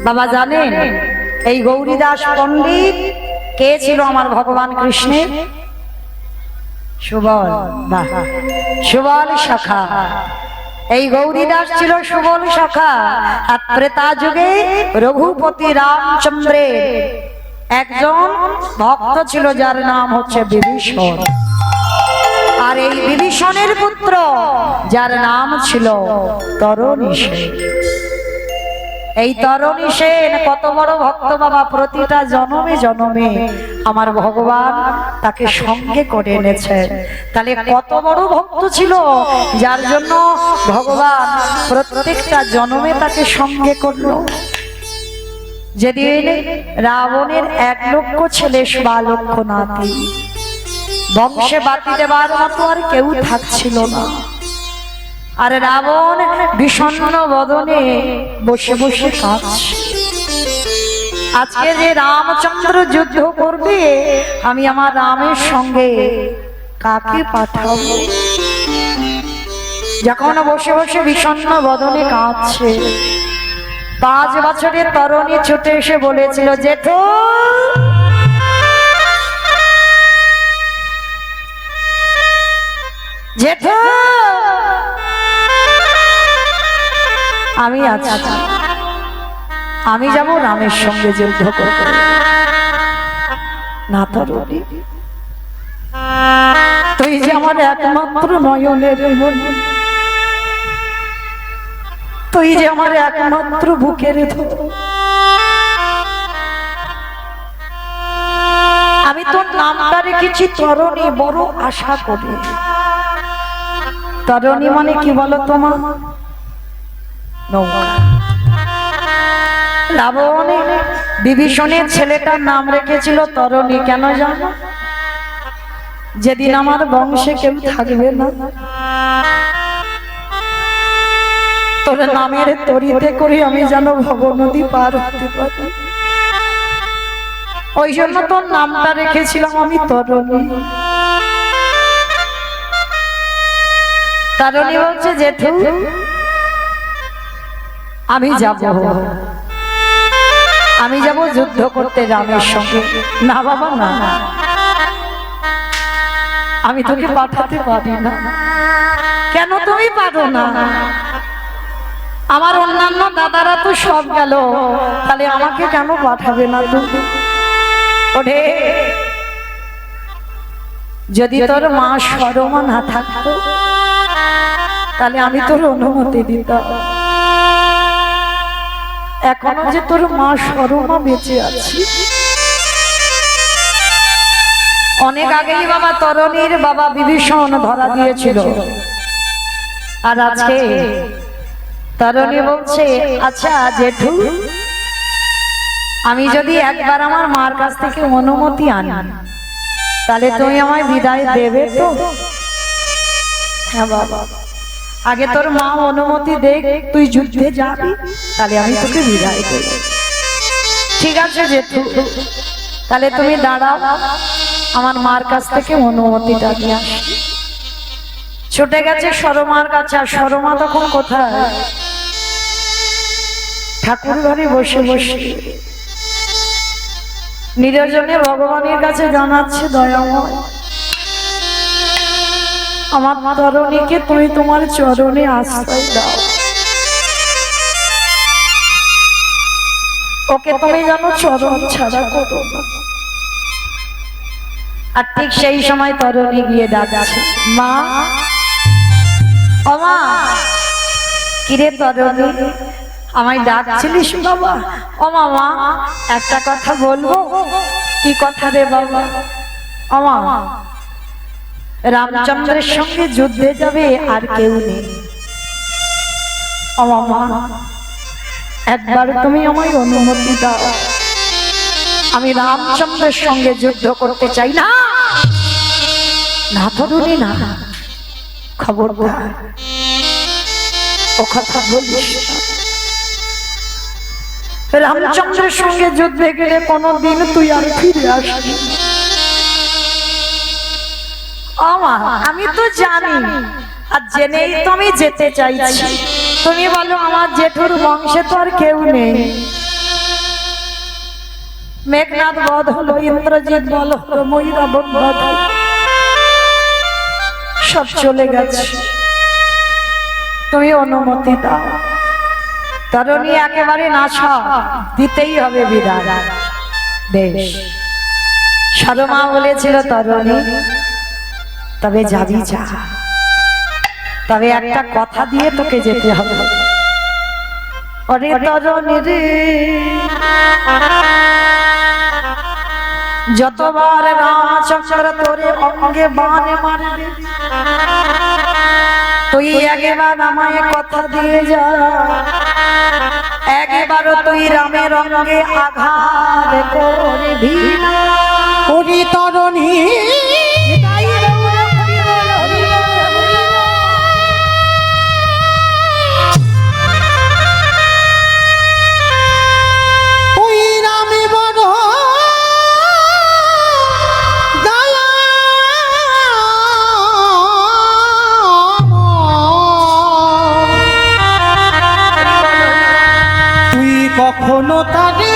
বাবা জানেন এই গৌরীদাস পণ্ডিত কে ছিল আমার ভগবান কৃষ্ণের? সুবল, বাহ, সুবল সখা। এই গৌরীদাস ছিল সুবল সখা। আর ত্রেতা যুগে রঘুপতি রামচন্দ্রের একজন ভক্ত ছিল যার নাম হচ্ছে বিভীষণ। আর এই বিভীষণের পুত্র যার নাম ছিল তরণী সেন। এই তরণী সেন কত বড় ভক্ত বাবা, প্রতিটা জন্মে জন্মে আমার ভগবান তাকে সঙ্গে করে এনেছেন। তাহলে কত বড় ভক্ত ছিল যার জন্য ভগবান প্রত্যেকটা জন্মে তাকে সঙ্গে করলো। যেদিন রাবণের 1 লক্ষ ছেলে 1.25 লক্ষ নাতি, বংশে বাতি দেবার মতো আর কেউ থাকছিল না। আর রাবণ বিষণ্ণ বদনে বসে বসে কাঁদছে। আজকে যে রামচন্দ্র যুদ্ধ করবে, আমি আমার রামের সঙ্গে কাকে পাঠাবো? যখন বসে বসে বিষণ্ণ বদনে কাঁদছে, 5 বছরের তরুণী ছুটে এসে বলেছিল, জেঠু জেঠু আমি আছি, আমি যাব রামের সঙ্গে যুদ্ধ করতে। না তরুণী, তুই যে আমার একমাত্র নয়নের মন, তুই যে আমার একমাত্র বুকের ধন, আমি তোর নামটা রেখেছি তরুণী বড় আশা করি। তরুণী মানে কি বলো তোমার? নৌকা। রাবণ বিভীষণের ছেলেটার নাম রেখেছিল তরুণী, কেন জানো? যেদিন আমার বংশে কেউ থাকবে না, তোর নামের তরিতে করে আমি যেন ভবনদী পার হতে পারি। ওই জন্য তোর নামটা রেখেছিলাম আমি তরুণী। তরুণী বলছে, জেঠু আমি যাব, আমি যাব যুদ্ধ করতে রামের সঙ্গে। না বাবা না, আমি তোকে পাঠাতে পারি না। কেন তুমি পারো না? আমার অন্যান্য দাদারা তো সব গেল, তাহলে আমাকে কেন পাঠাবে না তুমি? ওঠে, যদি তোর মা সরমা না থাকতো তাহলে আমি তোর অনুমতি দিতাম। এখনো যে তোর মা সরমা বেঁচে আছে। অনেক আগেই বাবা তরুণীর বাবা বিভীষণ ধরা দিয়েছিল। আর আজকে তরুণী বলছে, আচ্ছা জেঠু, আমি যদি একবার আমার মার কাছ থেকে অনুমতি আনি, তাহলে তুমি আমায় বিদায় দেবে তো? হ্যাঁ বাবা, আগে তোর মা অনুমতি দেখ, তুই যুদ্ধে যাবি, তাহলে আমি তোকে বিদায় দেব। ঠিক আছে জেঠু, তাহলে তুমি দাঁড়াও, আমার মার কাছ থেকে অনুমতিটা নিয়ে আসি। ছুটে গেছে সরমার কাছে। আর সরমা তখন কোথায়? ঠাকুর ঘরে বসে বসে নিরজনে ভগবানের কাছে জানাচ্ছে, দয়াময় আমার তরুণীকে তুমি তোমার চরণে আশ্রয় দাও, ওকে তুমি জানো চরণ ছাড়া করো না। আর ঠিক সেই সময় তরুণী গিয়ে ডাকছে, মা, ও মা। কিরে তরুণী, আমায় ডাকছিলিস বাবা? ও মামা, একটা কথা বলবো। কি কথা রে বাবা? ও মা, রামচন্দ্রের সঙ্গে যুদ্ধে যাবে আর কেউ নেই। ও মামা, একবার তুমি আমায় অনুমতি দাও, আমি রামচন্দ্রের সঙ্গে যুদ্ধ করতে চাই। না না তরুণী, না, খবরদার ও কথা বলিস না। রামচন্দ্রের সঙ্গে যুদ্ধে গেলে কোনদিন তুই আর ফিরে আসবি। আমি তো জানি, আর জেনেই তো আমি যেতে চাইছি। তুমি বলো, আমার জেঠুর বংশে তো আর কেউ নেই, মেঘনাদ বধ হলো, ইন্দ্রজিৎ বল হলো, ময়ূরাবণ বধ হলো, সব চলে গেছে, তুমি অনুমতি দাও। তরুণী একেবারে নাশা, দিতেই হবে বিধান। বেশ, সরমা বলেছিল তরুণী তবে যাবি যা, তবে একটা কথা দিয়ে তোকে যেতে হবে। ওরে তরুণী রে, যতবার রামচন্দ্র তোরে অঙ্গে বানে মারবে, তুই একবার আমায় কথা দিয়ে যা, একবারও তুই রামের অঙ্গে আঘাত করবি না। ওরে তরুণী ওই রামে বড় দয়া, তুই কখনো তারে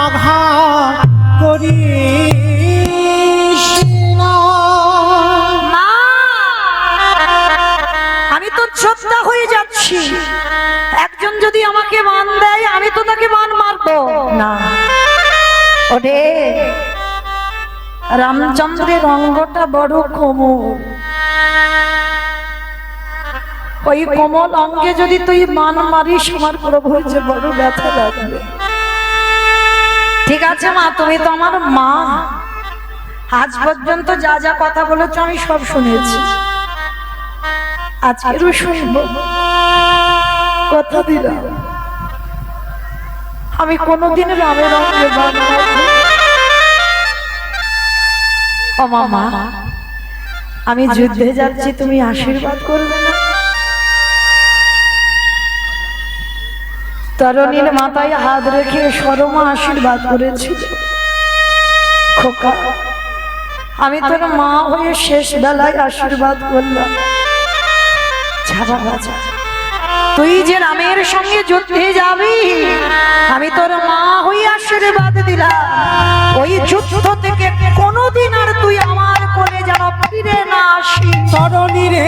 আঘাত করিস না। মা, আমি তো ছোট্টা হয়ে যাচ্ছি, একজন যদি আমাকে বান দেয় আমি তো তাকে বান মারবো না। ওরে, রামচন্দ্রের অঙ্গটা বড় কোমল, ওই কোমল অঙ্গে যদি তুই বান মারিস আমার প্রভুর যে বড় ব্যথা লাগবে। ঠিক আছে মা, তুমি তো আমার মা, আজ পর্যন্ত যা যা কথা বলেছো আমি সব শুনেছি, আজকেরও শুনবো। কথা দিলাম আমি কোনোদিন রামের অঙ্গে বান মারবো না। ও মামা, আমি যুদ্ধে যাচ্ছি, তুমি আশীর্বাদ করবে না? তরুণীর মাথায় হাত রেখে সরমা আশীর্বাদ করেছিল, খোকা আমি তোর মা হয়ে শেষ বেলায় আশীর্বাদ করলাম, যাবা বাজা, তুই যে রামের সঙ্গে যুদ্ধে যাবি, আমি তোর মা হয়ে আশীর্বাদ দিলাম, ওই যুদ্ধ থেকে কোনোদিন আর তুই আমার কোলে যেন ফিরে না আসি। তরুণী রে,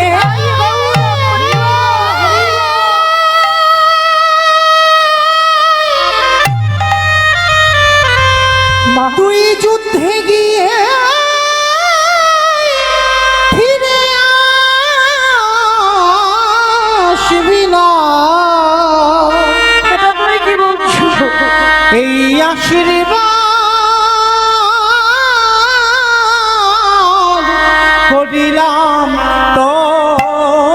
তুই যুদ্ধে গিয়ে ফিরে আসবি না, এটা তুই কি বলছো? এই আশীর্বাদ করিলাম তোরে।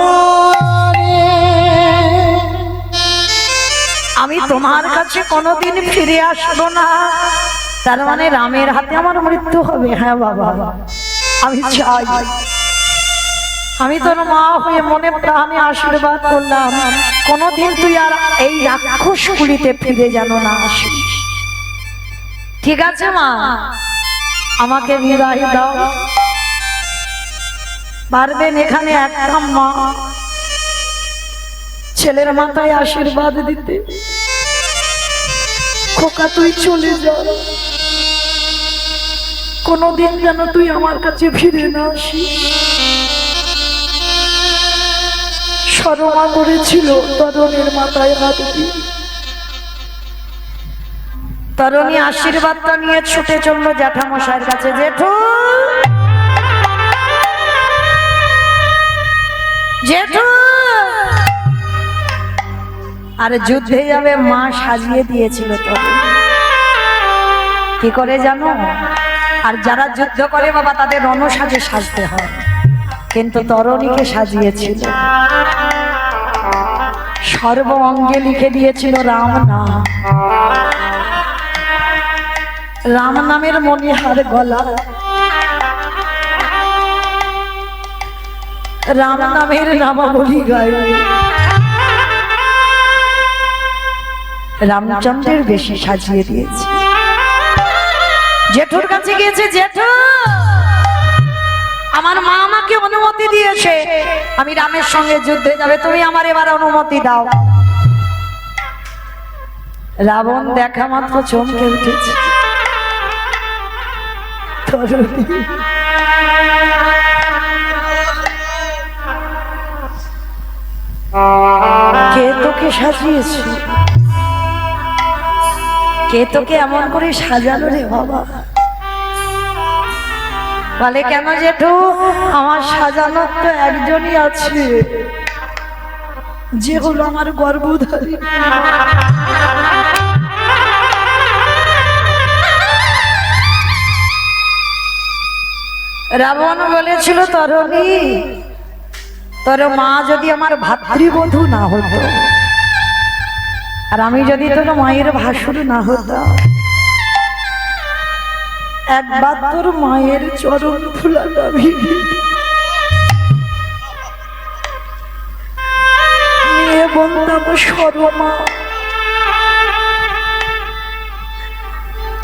আমি তোমার কাছে কোনোদিন ফিরে আসবো না, তার মানে রামের হাতে আমার মৃত্যু হবে? হ্যাঁ বাবা, আমি চাই, আমি তোর মা হয়ে মনে প্রাণে আশীর্বাদ করলাম, কোনোদিন তুই আর এই রাক্ষসগুলিতে ফিরে যেন না আসিস। ঠিক আছে মা, আমাকে বিদায় দাও। পারবেন এখানে একটা মা ছেলের মাথায় আশীর্বাদ দিতে? খোকা তুই চলে যা, কোনোদিন যেন তুই আমার কাছে ফিরে না আসিস। সরমা করেছিল তরুণীর মাথায় হাত দিয়ে, তরুণী আশীর্বাদটা নিয়ে ছুটে চললো জ্যাঠামশাইয়ের কাছে। জেঠু, জেঠু, আর যুদ্ধে যাবে মা সাজিয়ে দিয়েছিল তো, কি করে জানো? আর যারা যুদ্ধ করে বাবা তাদের রণসাজে সাজতে হয়, কিন্তু তরুণীকে সাজিয়েছিল, সর্ব অঙ্গে লিখে দিয়েছিল রাম নাম, রাম নামের মণিহার গলা, রাম নামের নামাবলী গায়, রামচন্দ্রের বেশি সাজিয়ে দিয়েছে। জেঠুর কাছে গিয়েছে, জেঠু আমার মা আমাকে অনুমতি দিয়েছে আমি রামের সঙ্গে যুদ্ধে যাবে, তুমি আমার এবার অনুমতি দাও। রাবণ দেখা মাত্র চমকে উঠেছে। তরুণী কে তোকে সাজিয়েছে? কে তোকে এমন করে সাজানো রে বাবা? বলে কেন জেঠু, আমার সাজানোর তো একজনই আছে, যে হলো আমার গর্ভধারী। রাবণ বলেছিল, তরণী তোর মা যদি আমার ভাতৃবধূ না হতো, আর আমি যদি তোর মায়ের ভাসুর না হতাম, একবার তোর মায়ের চরণ ধুলাটা নিয়ে বলতাম, সরমা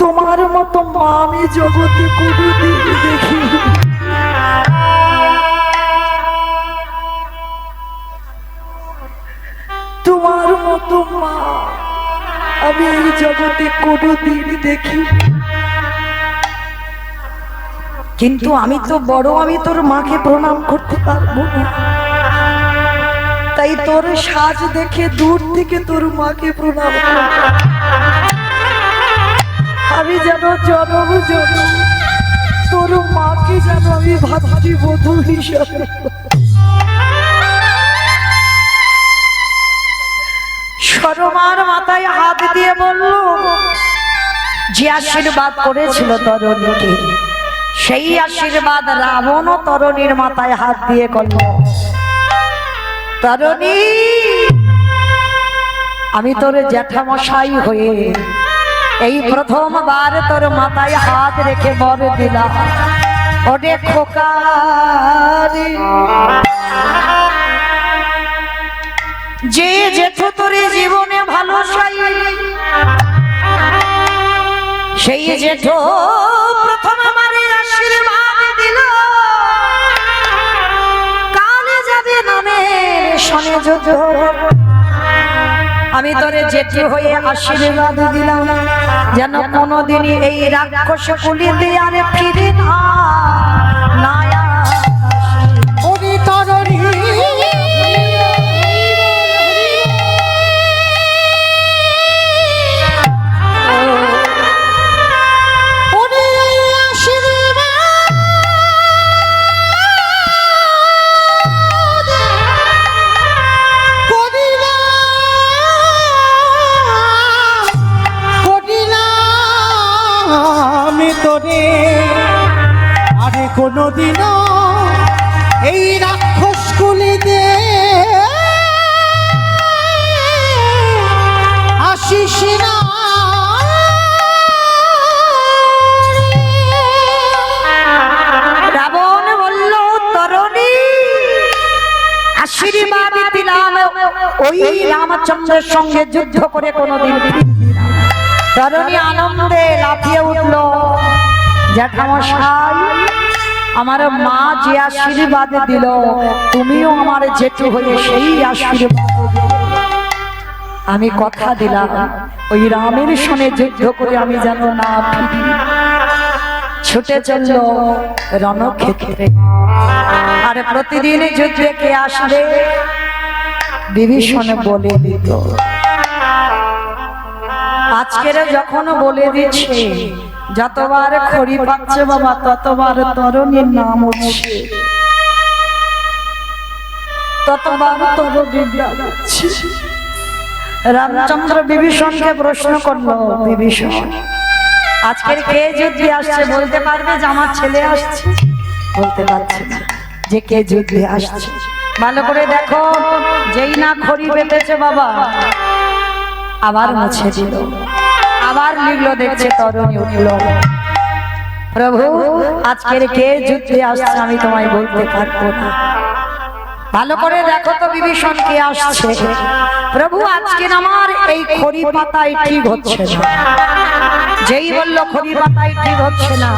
তোমার মতো মা আমি জগতে কোনোদিন দেখি। তোমার মতো মা আমি এই জগতে কোনোদিন দেখি। কিন্তু আমি তো বড়, আমি তোর মাকে প্রণাম করতে পারবো না, তাই তোর সাজ দেখে দূর থেকে তোর মাকে প্রণাম করব। আমি যেন জনম জনম তোর মাকে যেন আমি ভাতৃবধূ হিসাবে। সরমার মাথায় হাত দিয়ে বলল, যে আশীর্বাদ করেছিল তরণীকে, সেই আশীর্বাদ রাবণ তরণীর মাথায় হাত দিয়ে করল। তরণী, আমি তোর জ্যাঠামশাই হয়ে এই প্রথমবার তোর মাথায় হাত রেখে বর দিলাম, ওরে খোকা রে। যে জেঠু তোর জীবনে ভালো চাই, সেই জেঠু প্রথম আমারে আশীর্বাদ দিল, কালে যাবে নামের শনে যুদ্ধ। আমি তোরে জেঠু হয়ে আশীর্বাদ দিলাম, যেন কোনোদিনই এই রাক্ষস কুলি দিয়ে আরে ফিরে না। আরে কোনদিনও এই রাক্ষস কুলিতে আসিস না। রাবণ বলল, তরণী আশীর্বাদ দিলাম, ওই রামচন্দ্রের সঙ্গে যুদ্ধ করে কোনোদিন। তরণী আনন্দে লাফিয়ে উঠল, জ্যাঠামশাই আমার মা যে আশীর্বাদ দিল, তুমিও আমার জেঠু হয়ে সেই আশীর্বাদ। আমি কথা দিলাম, ওই রামের সঙ্গে যুদ্ধ করে আমি যেন না ফিরি। ছুটে চলল রণক্ষেত্রে। আর প্রতিদিন যুদ্ধে কে আসবে, বিভীষণ বলে দিত। আজকের যখন বলে দিচ্ছে, যতবার খড়ি পাচ্ছে বাবা, ততবার তরণীর নাম উঠছে, ততবার তরণীর নাম উঠছে। রামচন্দ্র বিভীষণকে প্রশ্ন করলো, বিভীষণ আজকের কে যুদ্ধে আসছে, বলতে পারবে যে আমার ছেলে আসছে? বলতে পারছে না যে কে যুদ্ধে আসছে। ভালো করে দেখো, যেই না খড়ি পেতেছে বাবা, আবার মুছে দিল, আবার লিখলো, দেখছে তরুণী উঠল। প্রভু আজকের কে যুদ্ধে আসছে আমি তোমায় বলতে পারবো না। ভালো করে দেখো তো বিভীষণ কে আসছে। প্রভু আজকের আমার এই খড়ি পাতায় ঠিক হচ্ছে না। যেই বললো খড়ি পাতায় ঠিক হচ্ছে না,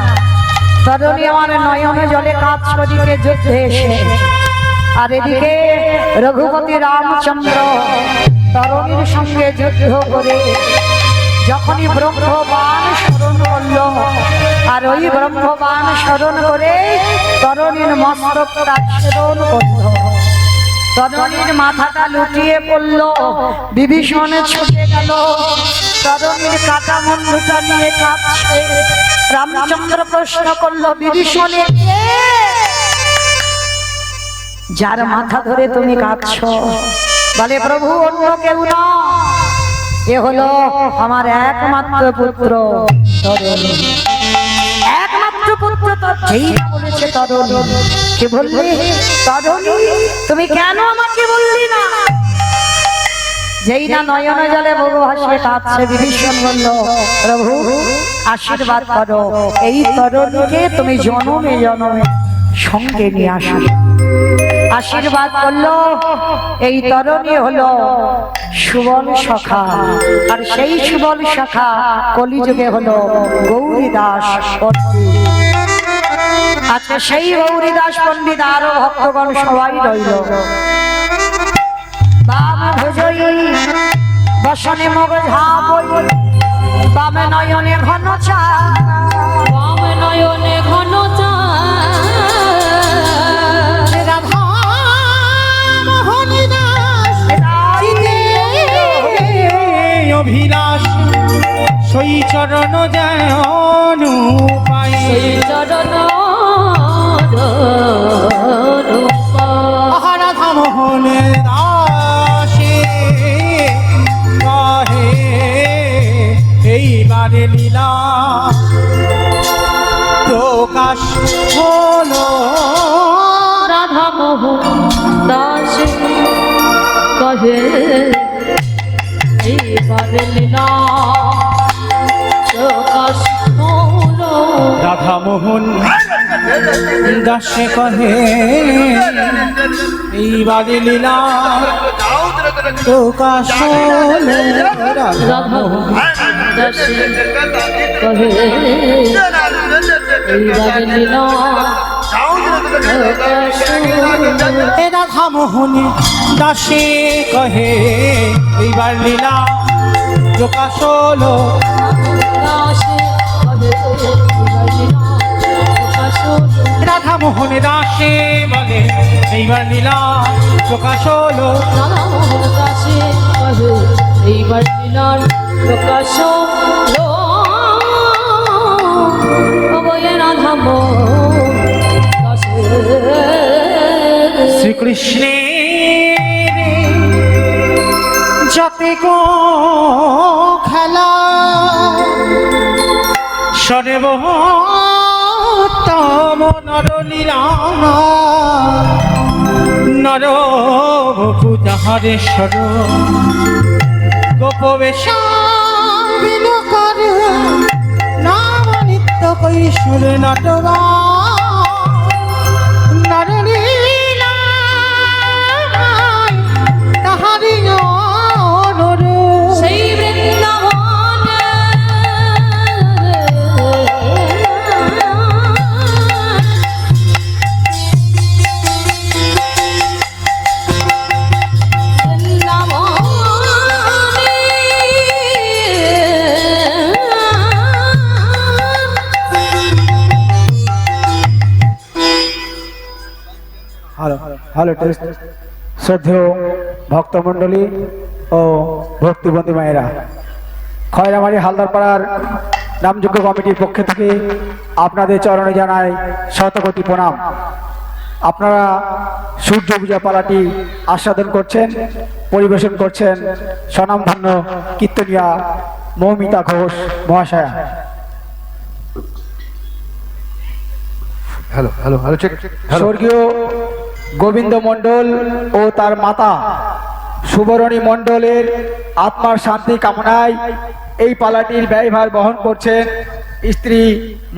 তরুণী আমার নয়নে জলে কাজ করিকে যুদ্ধে এসে, আর এদিকে রঘুপতি রামচন্দ্র তরুণীর সঙ্গে যুদ্ধ করে যখনই ব্রহ্মবান স্মরণ করলো, আর ওই ব্রহ্মবান স্মরণ করে তরণীর মস্তকটা ছেদন করলো, তরণীর মাথাটা লুটিয়ে পড়লো, বিভীষণে ছুটে গেল, তরণীর কাটা মুন্ডুটা নিয়ে কাঁদছে। রামচন্দ্র প্রশ্ন করলো, বিভীষণে কে? যার মাথা ধরে তুমি কাঁদছো? বলে, প্রভু অন্য কেউ না, এ হলো আমার একমাত্র পুত্র তরুণী। একমাত্র পুত্র তো যেই বলেছে তরুণী। কে বললি? তরুণী। তুমি কেন আমাকে বললি না? যেই না নয়নে জলে বহু হাসিয়ে কাঁদছে, বিভীষণ বলল, প্রভু আশীর্বাদ করো, এই তরুণীকে তুমি জনমে জনমে সঙ্গে নিয়ে আসো। আশীর্বাদ করলো, এই তরুণী হলো সুবল সখা, আর সেই সুবল সখা কলিযুগে হলো গৌরীদাস পণ্ডিত। আচ্ছা, সেই গৌরীদাস পণ্ডিত আরো ভক্তগণ সবাই রইল। বাম ভুজই বসনে মগ ঝাপই, বামে নয়নে ঘন চা, বামে নয়নে ঘন চা, রাধা মোহনী দাস চিতে অভিলাষ, সই চরণ যেন পাই। সেই চরণ রাধা মোহন দাসে কহে এইবারে লীলা প্রকাশ হলো। রাধা মোহন দাস কহে এইবারে লীলা প্রকাশ হলো। রাধা মোহন দাসে কহে এইবারে লীলা প্রকাশ হলো। রাধা মোহন দাস কহে এইবারে লীলা প্রকাশ হলো। রাধা মোহন দাসে কহে এইবার লীলা প্রকাশ হলো। রাধা মোহন দাসে বলে এইবার লীলা প্রকাশ হলো। এইবার লীলার প্রকাশ হলো। রাধা শ্রীকৃষ্ণের যতে গো খেলা সর্বোত্তম নরলীলা নর পূজাহারে সর গোপবেশ নাম নিত্য কৈশোর নটবা নরলীলা তাহারি নর সেই বৃন্দাবন হ্যালো টেস্ট। শ্রদ্ধেয় ভক্তমণ্ডলী ও ভক্তিবন্ধী মায়েরা, খয়রামারি হালদারপাড়ার নামযোগ্য কমিটির পক্ষ থেকে আপনাদের চরণে জানাই শতকোটি প্রণাম। আপনারা সূর্য পূজা পালাটি আস্বাদন করছেন, পরিবেশন করছেন স্বনামধন্য কীর্তনিয়া মৌমিতা ঘোষ মহাশয়া। Hello hello hello check. স্বর্গীয় গোবিন্দ মণ্ডল ও তার মাতা সুবরণী মণ্ডলের আত্মার শান্তি কামনায় এই পালাটির ব্যয়ভার বহন করছেন স্ত্রী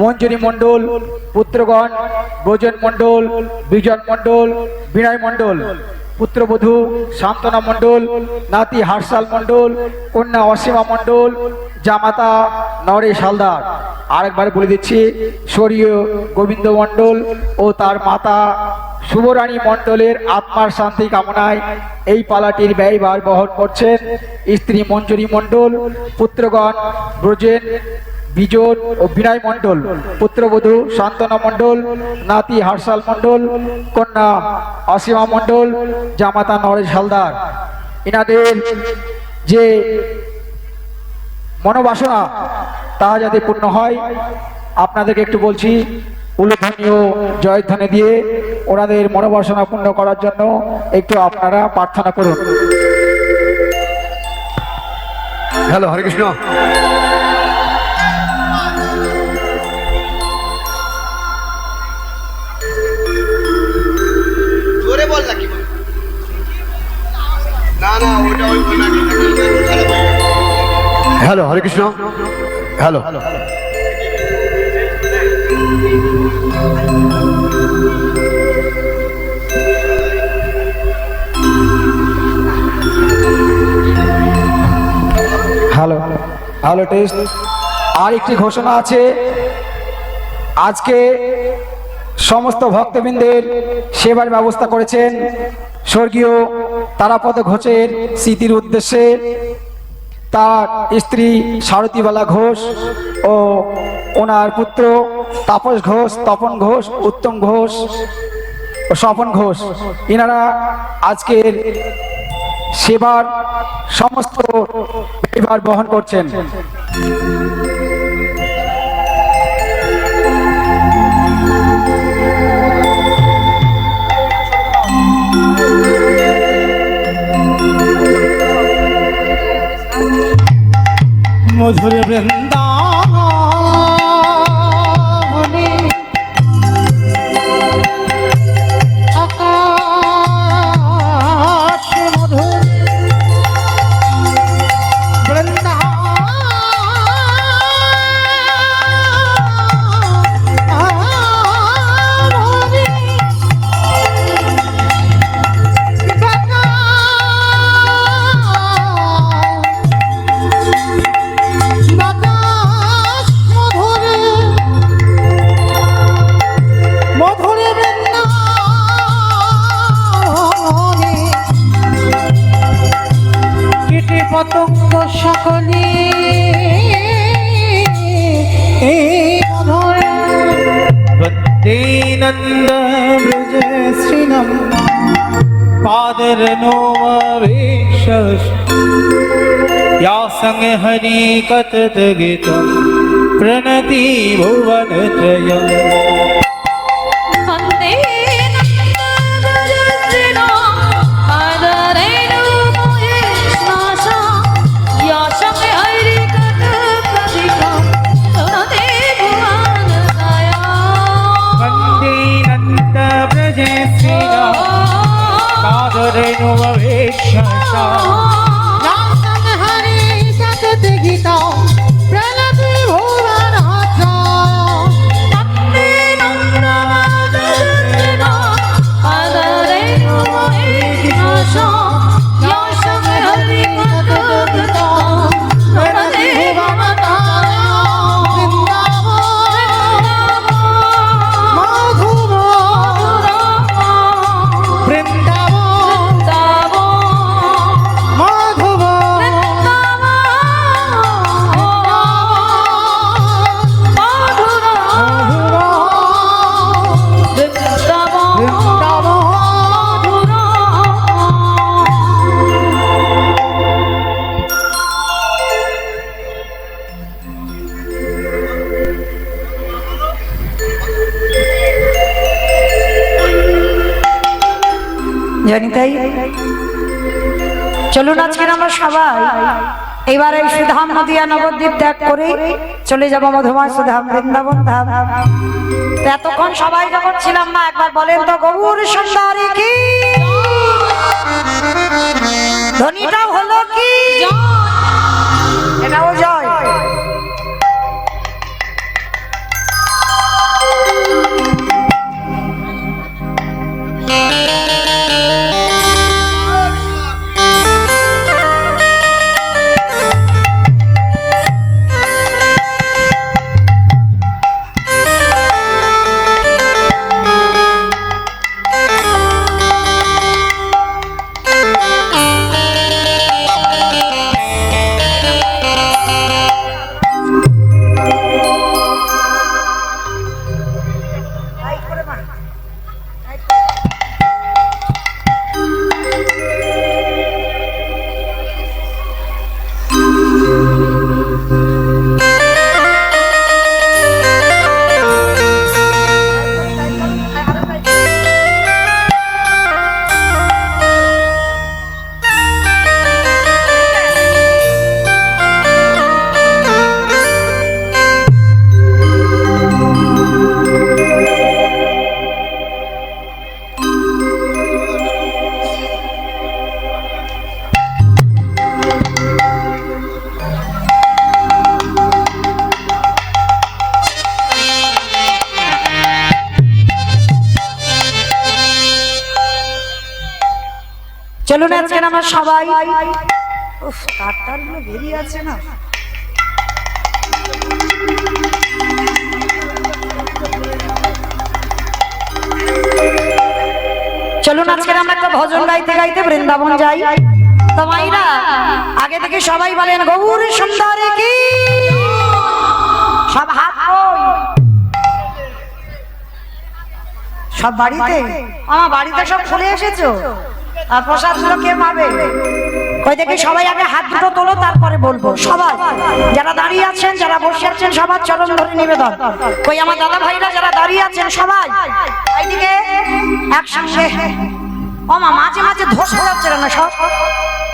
মঞ্জুরি মণ্ডল, পুত্রগণ ব্রজন মণ্ডল, বিজন মণ্ডল, বিনয় মণ্ডল। পুত্রবধূ শান্তনা মণ্ডল, নাতি হার্ষাল মণ্ডল, কন্যা অসীমা মণ্ডল, জামাতা নরেশ হালদার। আরেকবার বলে দিচ্ছি, স্বর্গীয় গোবিন্দ মণ্ডল ও তার মাতা শুভরানী মণ্ডলের আত্মার শান্তি কামনায় এই পালাটির ব্যয়ভার বহন করছেন স্ত্রী মঞ্জুরি মণ্ডল, পুত্রগণ ব্রজেন, বিজন ও বিনয় মণ্ডল, পুত্রবধূ শান্তনা মণ্ডল, নাতি হার্ষাল মণ্ডল, কন্যা অসীমা মণ্ডল, জামাতা নরেশ হালদার। এনাদের যে মনোবাসনা তা যাতে পূর্ণ হয়, আপনাদেরকে একটু বলছি, উলুধ্বনি ও জয়ধ্বনি দিয়ে ওনাদের মনোবাসনা পূর্ণ করার জন্য একটু আপনারা প্রার্থনা করুন। হ্যালো, হরে কৃষ্ণ। জোরে বল না, কি বল? না না, ওটা ওই বল না, hello, Hare Krishna. Hello, hello hello test. আর একটি ঘোষণা আছে, আজকে সমস্ত ভক্তবৃন্দের সেবার ব্যবস্থা করেছেন স্বর্গীয় তারাপদ ঘোষের স্মৃতির উদ্দেশ্যে তার স্ত্রী সারথীবালা ঘোষ ও ওনার পুত্র তাপস ঘোষ, তপন ঘোষ, উত্তম ঘোষ ও স্বপন ঘোষ। এনারা আজকের সেবার সমস্ত ব্যয়ভার বহন করছেন। মধুর বৃন্দাবনে আকাশ মধুর বৃন্দাবনে বাতাস মধুরে মধুরে বৃন্দাবনে কীট পতঙ্গ সকলে মধুরে বন্দে নন্দ ব্রজ শ্রীনম পাদর নোমবেশ या संग हरि कथत गीतम प्रणति भुवन त्रयम् वन्दे नन्दनवरश्रीराम आदरेणु महेश्वासा या समे हरिकथप्रतिकं सुरते भुवनदया। वन्दे नन्द व्रज श्रीराम पादरेणु महेश्वासा गीता प्रणति भुवन वन्दे नन्दनवरश्रीराम आदरेणु महेश्वासा या समे हरिकथप्रतिकं सुरते भुवनदया। জানি তাই চলুন আজকে আমরা সবাই এবার এই সুধাম নদিয়া নবদ্বীপ ত্যাগ করে চলে যাবো মধুময় সুধাম বৃন্দাবন ধাম। এতক্ষণ সবাই যখন ছিলাম না, একবার বলেন তো গৌর সুন্দরী কি ধ্বনিটাও হলো কি, এটাও জয়। চলুন আজকে আমরা সবাই উফ, তারগুলো বেরিয়ে আছে না। চলুন আজকে আমরা একটা ভজন গাইতে গাইতে বৃন্দাবন যাই। তো মাইরা আগে থেকে সবাই বলেন গৌর সুন্দরী কি, সব হাত কই? সব বাড়িতে? আমার বাড়িতে সব চলে এসেছো, আর প্রসাদ গুলো কে পাবে? কই দেখি সবাই আগে হাত দুটো তোলো, তারপরে বলবো। সবাই যারা দাঁড়িয়ে আছেন, যারা বসে আছেন, সবার চরণ ধরে নিবেদন। কই আমার দাদা ভাইরা যারা দাঁড়িয়ে আছেন সবাই এইদিকে একসঙ্গে। ওমা মাঝে মাঝে ধস পড়াচ্ছে না সব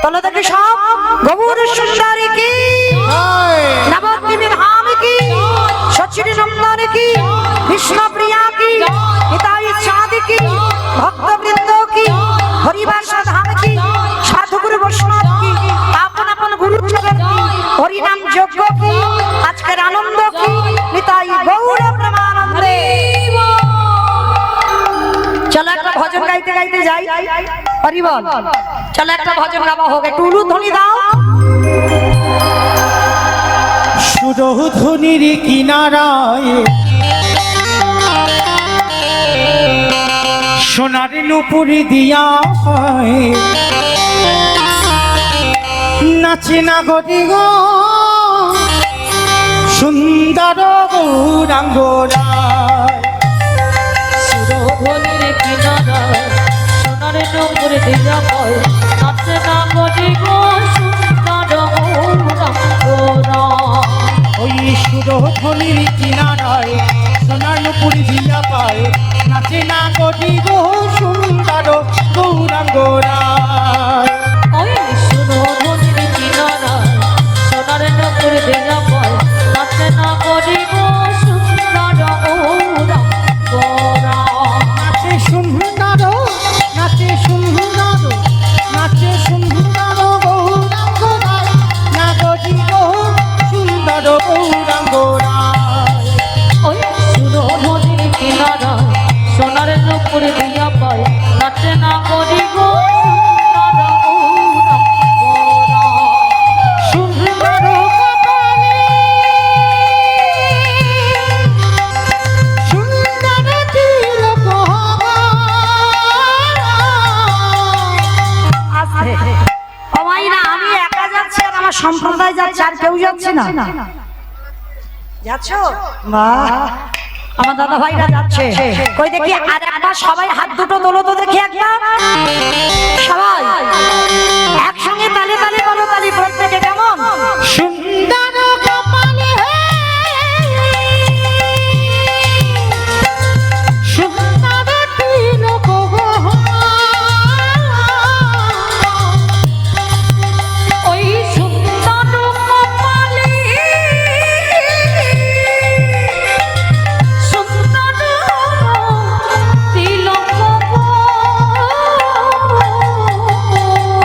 তোলো দেখি সব। গৌর সুন্দরী কি, নবদ্বীপের ধাম কি, সচির নন্দন কি, কৃষ্ণ প্রিয়া কি, নিতাই চাঁদ কি, ভক্তবৃন্দ কি, হরিবাস ধাম কি, সাধুগুরু বৈষ্ণব কি, আপন আপন গুরু চরণ কি, হরিনাম যজ্ঞ কি, আজকের আনন্দ কি, নিতাই গৌর প্রেমানন্দে। চলো একটা ভজন গাইতে গাইতে যাই। হরি বল। চলো একটা ভজন গাওয়া হোক, একটু উলুধ্বনি দাও। সুরধ্বনির কিনারায় সোনার নুপুরি দিয়া হয়, নাচে না গরি গো সুন্দর গৌরাঙ্গরায়। সুরধনির কিনারায় সোনার নূপুর দিয়া হয়, নাচে না গরি গো সুন্দর গৌরাঙ্গরা। ওই সুরধ্বনির কিনারায় সোনার নুপুরি দিয়া পায়, নাচে না গরি গো সুন্দর গৌরাঙ্গরায়। ওই সুরধনির কিনারায় সোনার নূপুর দিয়া হয়, নাচে না গরি গো সুন্দর গৌরাঙ্গরা। নাচে সুন্দর, নাচে সুন্দর, নাচে সুন্দর গৌরাঙ্গরায়, না গরি গো সুন্দর গৌরাঙ্গরায়। ওই সুরধনির কিনারায় সোনার নূপুর দিয়া পায়, নাচে না গরি গো সুন্দর গৌরাঙ্গরা। সুন্দর কপালে সুন্দর তিলক আস্তে। ও মাইরা আমি একা যাচ্ছি আর আমার সম্প্রদায় যাচ্ছে, আর কেউ যাচ্ছে না? যাচ্ছ? বাহ, আমার দাদা ভাইরা যাচ্ছে। কই দেখি আর একবার সবাই হাত দুটো তোলো তো দেখি একবার। সবাই একসঙ্গে তালে তালে বলো, তালি প্রত্যেকে কেমন? সুন্দর কপালে সুন্দর তিলক ওই সুন্দর কপালে সুন্দর তিলক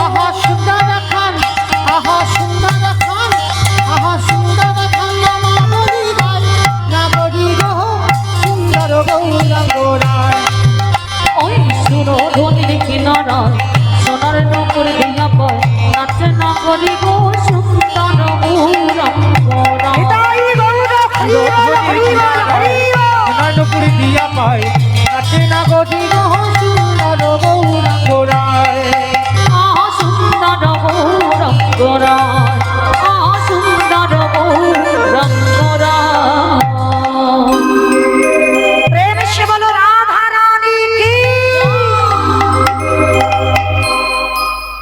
আহা সুন্দর খান, আহা সুন্দর খান, আহা সুন্দর খান নামরি গায়, নামরি গো সুন্দর গৌরাঙ্গরায়। ওই সুরধনির কিনারায় সোনার নূপুর দিয়া পায়, নাচে না গরি গো সুন্দর গৌরাঙ্গরা। নিতাই গৌর হরি বল, হরি বল, হরি বল। সোনারপুরি দিয়া পায়, নাচে না গরি গো সুন্দর গৌরাঙ্গরায়। আহা সুন্দর গৌরাঙ্গরা, আহা সুন্দর গৌরাঙ্গরা। প্রেম সে বলো রাধা রানী কি।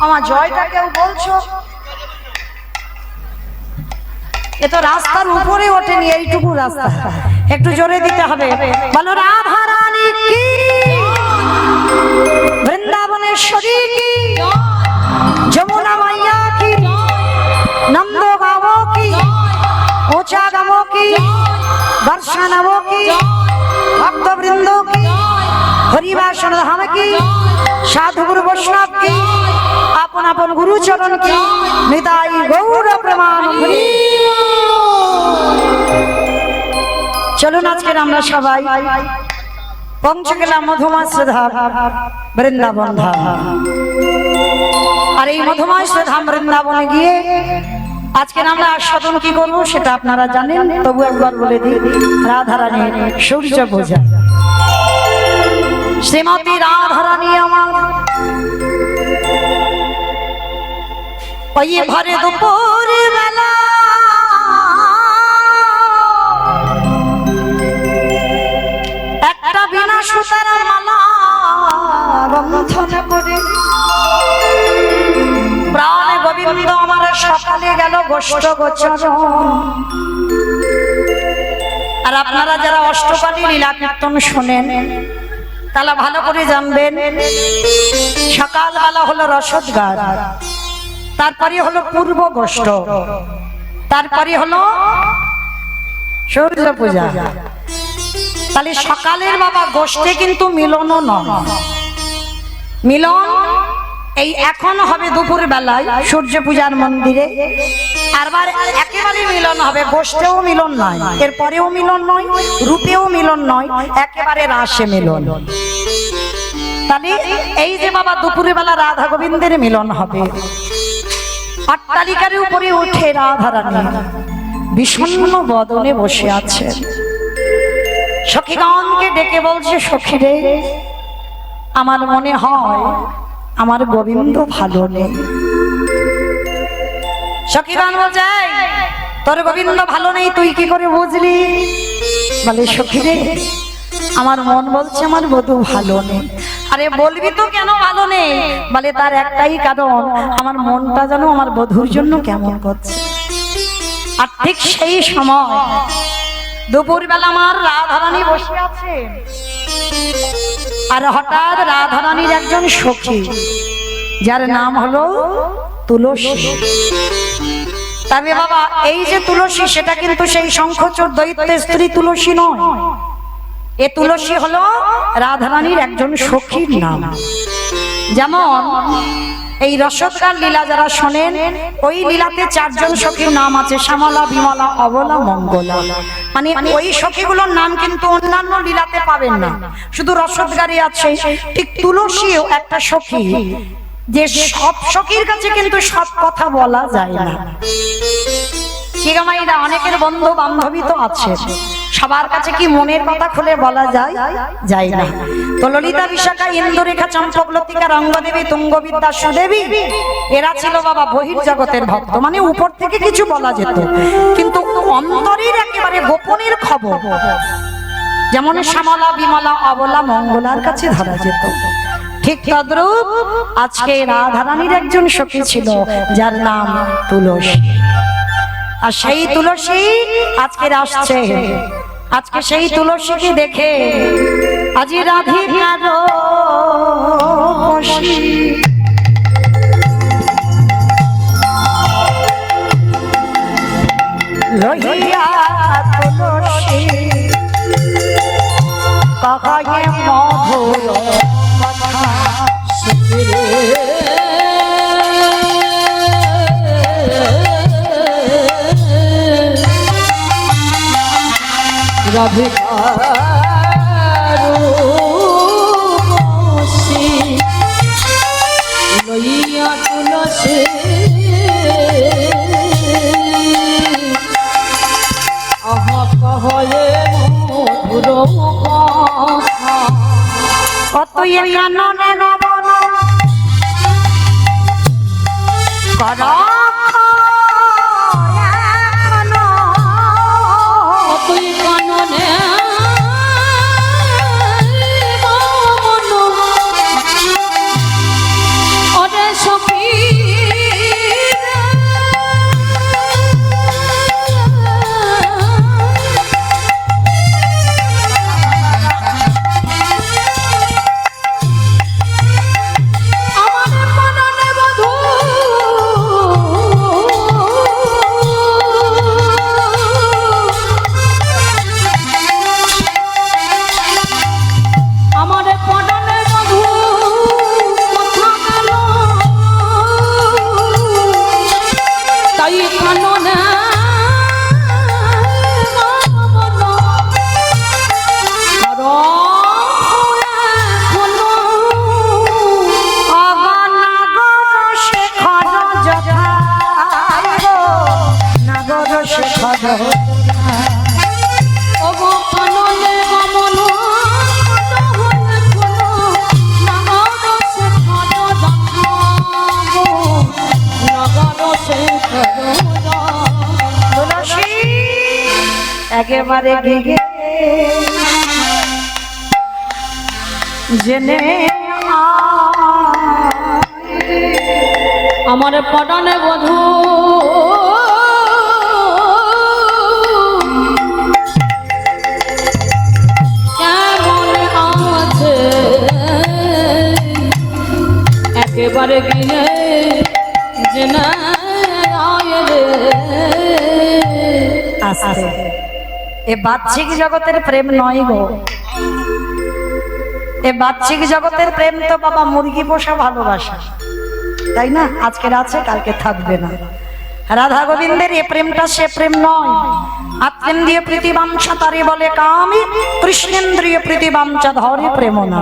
আমার জয়টা কেউ বলছো? এ তো রাস্তার উপরে ওঠেনি, এইটুকু রাস্তা, একটু জোরে দিতে হবে। বলো রাধা রানী কি, বৃন্দাবনেশ্বরী কি, যমুনা মাইয়া কি, নন্দ গাঁও কি, ऊंचा गाँव की, दर्शनवो की, भक्तवृंद की, हरिवासन धाम की, साधु गुरु वैष्णव की, अपन अपन गुरु चरण की, निताई गौर प्रेमानंदी। चलुन आजके आमरा सबाई पहुंचे गेलाम मधुमा श्रद्धा बृंदावन धाम। আর এই মধুময় ধাম বৃন্দাবনে গিয়ে আজকে আমরা আস্বাদন কি করবো সেটা আপনারা জানেন, তবু একবার বলে দিই। রাধারানী সূর্য পূজা, শ্রীমতী রাধারানী আমার ওই ভরে দুপুর বেলা একটা বিনা সুতার মালা বন্ধন করে প্রাণে গোবিন্দ আমার সকালে গেল গোষ্ঠ গোচরণ। আর আপনারা যারা অষ্টপালী লীলা কীর্তন শোনেন তারা ভালো করে জানবেন, সকালবেলা হলো রসদগার, তারপরে হলো পূর্ব গোষ্ঠ, তারপরে হলো সূর্য পূজা। তাহলে সকালের বাবা গোষ্ঠে কিন্তু মিলনও নয়, মিলন এই এখন হবে দুপুর বেলায় সূর্য পূজার মন্দিরে, আরবার একেবারে মিলন হবে, গোষ্ঠেও মিলন নয়, এরপরেও মিলন নয়, রূপেও মিলন নয়, একেবারে রাসে মিলন। তাহলে এই যে বাবা দুপুরে বেলা রাধা গোবিন্দের মিলন হবে, অট্টালিকার উপরে উঠে রাধারানী বিষণ্ণ বদনে বসে আছে, সখীগণকে ডেকে বলছে, সখী রে আমার মনে হয় আমার গোবিন্দ ভালো নেই। সখীগণ বলছে, তোর গোবিন্দ ভালো নেই তুই কি করে বুঝলি? বলে, সখী রে আমার মন বলছে আমার বধূ ভালো নেই। আরে বলবি তো কেন ভালো নেই? বলে তার একটাই কারণ, আমার মনটা যেন আমার বধূর জন্য কেমন করছে। আর ঠিক সেই সময় দুপুর বেলা আমার রাধারানী বসে আছে, আর হঠাৎ রাধারানীর একজন সখী যার নাম হলো তুলসী। তবে বাবা এই যে তুলসী সেটা কিন্তু সেই শঙ্খচূড় দৈত্যের স্ত্রী তুলসী নয়, এ তুলসী হলো রাধারানীর একজন সখীর নাম। যেমন এই রসদগার লীলা যারা শোনেন, ওই লীলাতে চারজন সখীর নাম আছে, শ্যামলা, বিমলা, অবলা, মঙ্গলা। মানে ওই সখীগুলোর নাম কিন্তু অন্যান্য লীলাতে পাবেন না, শুধু রসদগারে আছে। ঠিক তুলসীও একটা সখী, যে সব সখীর কাছে কিন্তু সব কথা বলা যায় না। কি গো মাইরা, অনেকের বন্ধু বান্ধবী তো আছে, সবার কাছে কি মনের কথা খুলে বলা যায়? যায় না। তো ললিতা, বিশাখা, ইন্দুরেখা, চম্পকলতিকা, রঙ্গদেবী, তুঙ্গবিদ্যা, সুদেবী এরা ছিল বাবা বহির্জগতের ভক্ত, মানে উপর থেকে কিছু বলা যেত, কিন্তু অন্তরের একেবারে গোপনের খবর যেমন শ্যামলা, বিমলা, অবলা, মঙ্গলার কাছে ধরা যেত। ঠিক তদ্রূপ আজকে রাধারানীর একজন সখী ছিল যার নাম তুলসী। আর সেই তুলসী আজকে আসছে, আজকে সেই তুলসীকে দেখে আজি রাধিকার লইয়া তুলসী কাকায়ে মধুর কথা লইয়া তুলসী আহা কহয়ে মধুর কথা, কতই কাননে নবন কর তুই কাননে ওরে সখী ও ওগো কাননে গমন হলে কোনো নগর সে খানো জানো নগর সে খানো তুলসী একেবারে গিগে জেনে আমার পটানে বধূ কেমন আছে একেবারে গিয়ে জেনে আয় রে আস্তে এ বাহ্যিক জগতের প্রেম নয় গো, এ বাহ্যিক জগতের প্রেম তো বাবা মুরগি পোষা ভালোবাসা, তাই না? আজকের আছে কালকে থাকবে না। রাধা গোবিন্দের এ প্রেমটা সে প্রেম নয়। আত্মেন্দ্রিয় প্রীতিবাঞ্ছা তারে বলে কামি, কৃষ্ণেন্দ্রিয় প্রীতিবাঞ্ছা ধরে প্রেম না।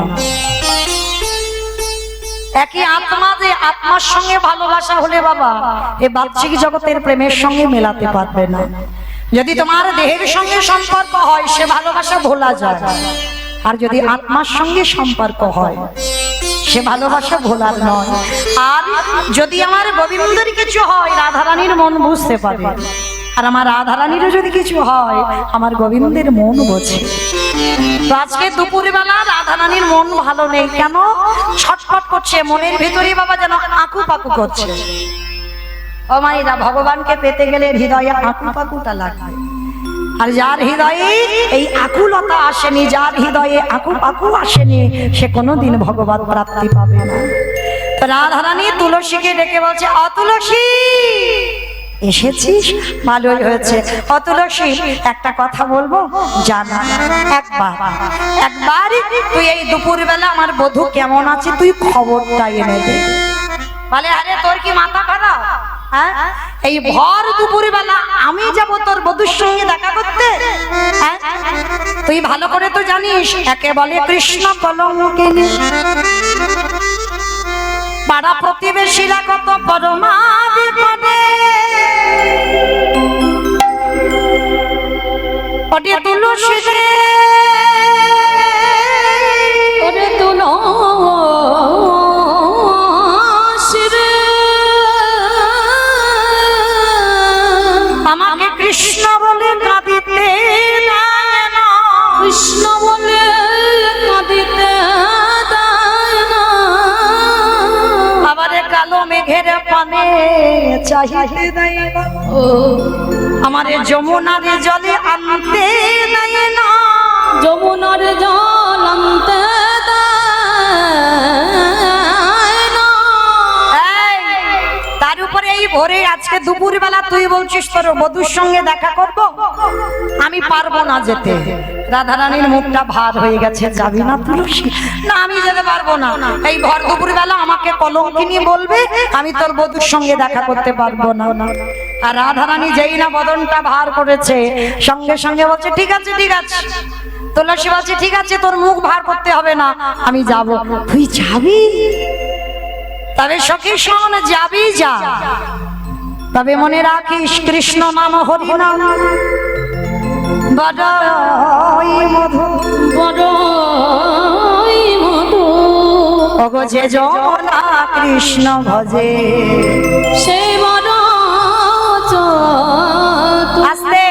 একই আত্মা, যে আত্মার সঙ্গে ভালোবাসা হলে বাবা এ বাহ্যিক জগতের প্রেমের সঙ্গে মেলাতে পারবে না। যদি তোমার দেহের সঙ্গে সম্পর্ক হয় সে ভালোবাসা ভোলা যায়, আর যদি আত্মার সঙ্গে সম্পর্ক হয় সে ভালোবাসা ভোলার নয়। আর যদি আমার গোবিন্দের কিছু হয় রাধারানীর মন বুঝতে পারে, আর আমার রাধারানীরও যদি কিছু হয় আমার গোবিন্দের মন বোঝে। তো আজকে দুপুরবেলা রাধারানীর মন ভালো নেই, কেন? ছটফট করছে মনের ভিতরে বাবা, যেন আঁকু পাকু করছে। ও মায়েরা, ভগবানকে পেতে গেলে হৃদয়ে আঁকু পাকুটা লাগবে। আর যার হৃদয়ে এই আকুলতা আসেনি, যার হৃদয়ে আকু পাকু আসেনি, সে কোনোদিন ভগবত প্রাপ্তি পাবে না। রাধারানী তুলসীকে ডেকে বলছে, অতুলসী এসেছিস, ভালোই হয়েছে। অতুলসী একটা কথা বলবো, জানা একবার তুই এই দুপুরবেলা আমার বধূ কেমন আছে তুই খবরটা এনে দে। বলে, আরে তোর কি মাথা খারাপ? হ্যাঁ, এই ভর দুপুরবেলা আমি যাব তোর বধূর সঙ্গে দেখা করতে? হ্যাঁ, তুই ভালো করে তো জানিস একে বলে কৃষ্ণ কলঙ্কিনী। পাড়া প্রতিবেশীরা কত পরমাবিপদে, ওরে তুলসী রে, ওরে তুলসী রে, আমাকে কৃষ্ণ বলে কাঁদিতে দেয় না, কৃষ্ণ বলে কাঁদিতে দেয় না, আবারে কালো মেঘের পানে চাহিতে দেয় না, ও আমারে যমুনার জলে আনতে দেয় না, যমুনার জল আনতে দেয় না। এই, তার উপরে এই ভোরে আজকে দুপুরবেলা তুই বলছিস তোর বধূর সঙ্গে দেখা করব? আমি পারবো না যেতে। রাধারানীর মুখটা ভার হয়ে গেছে, যাবি না তুলসী? না, আমি যেতে পারবো না। এই ভর দুপুরবেলা আমাকে কলঙ্কিনী বলবে, আমি তোর বধূর সঙ্গে দেখা করতে পারবো না। আর রাধারানী যেই না বদনটা ভার করেছে, সঙ্গে সঙ্গে বলছে ঠিক আছে ঠিক আছে। তুলসী বলছে ঠিক আছে, তোর মুখ ভার করতে হবে না, আমি যাব। তুই যাবি? তবে সখী শোন, যাবি যা, তবে মনে রাখিস কৃষ্ণ নাম হরি নাম বড়ই মধু, বড়ই মধু, ওগো যে জনা কৃষ্ণ ভজে। সেই বড় চতুর। আস্তে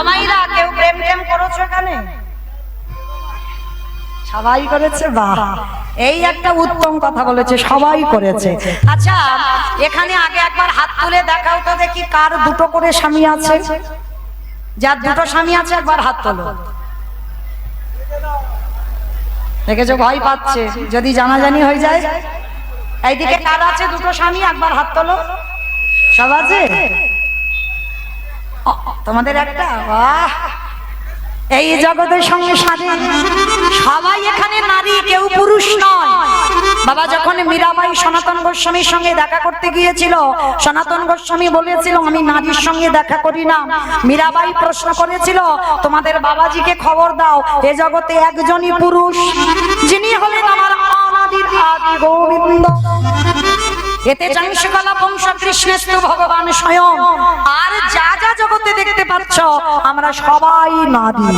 আমাইরা, কেউ প্রেম প্রেম করেছো এখানে? সবাই করেছে, বাহ, এই একটা উত্তম কথা বলেছে, সবাই করেছে। আচ্ছা, এখানে আগে একবার হাত তুলে দেখাও তো দেখি কার দুটো করে স্বামী আছে। যার দুটো স্বামী আছে একবার হাত তোলো। দেখেছো, ভয় পাচ্ছে যদি জানাজানি হয়ে যায়। এইদিকে কার আছে দুটো স্বামী, একবার হাত তোলো। সব আছে? তোমাদের একটা? বাহ, এই জগতের সঙ্গে সাথে সবাই এখানে নারী, কেউ পুরুষ নয়। বাবা যখন মীরাবাই সনাতন গোস্বামীর সঙ্গে দেখা করতে গিয়েছিল, সনাতন গোস্বামী বলেছিল আমি নারীর সঙ্গে দেখা করি না। মীরাবাই প্রশ্ন করেছিল, তোমাদের বাবাজিকে খবর দাও, এ জগতে একজনই পুরুষ, যিনি হলেন আমার অনাদির আদি গোবিন্দ। এতে চাংশকলা বংশ কৃষ্ণেস্তু ভগবান স্বয়ং। আর যা যা জগতে দেখতে পাচ্ছ আমরা সবাই নারী।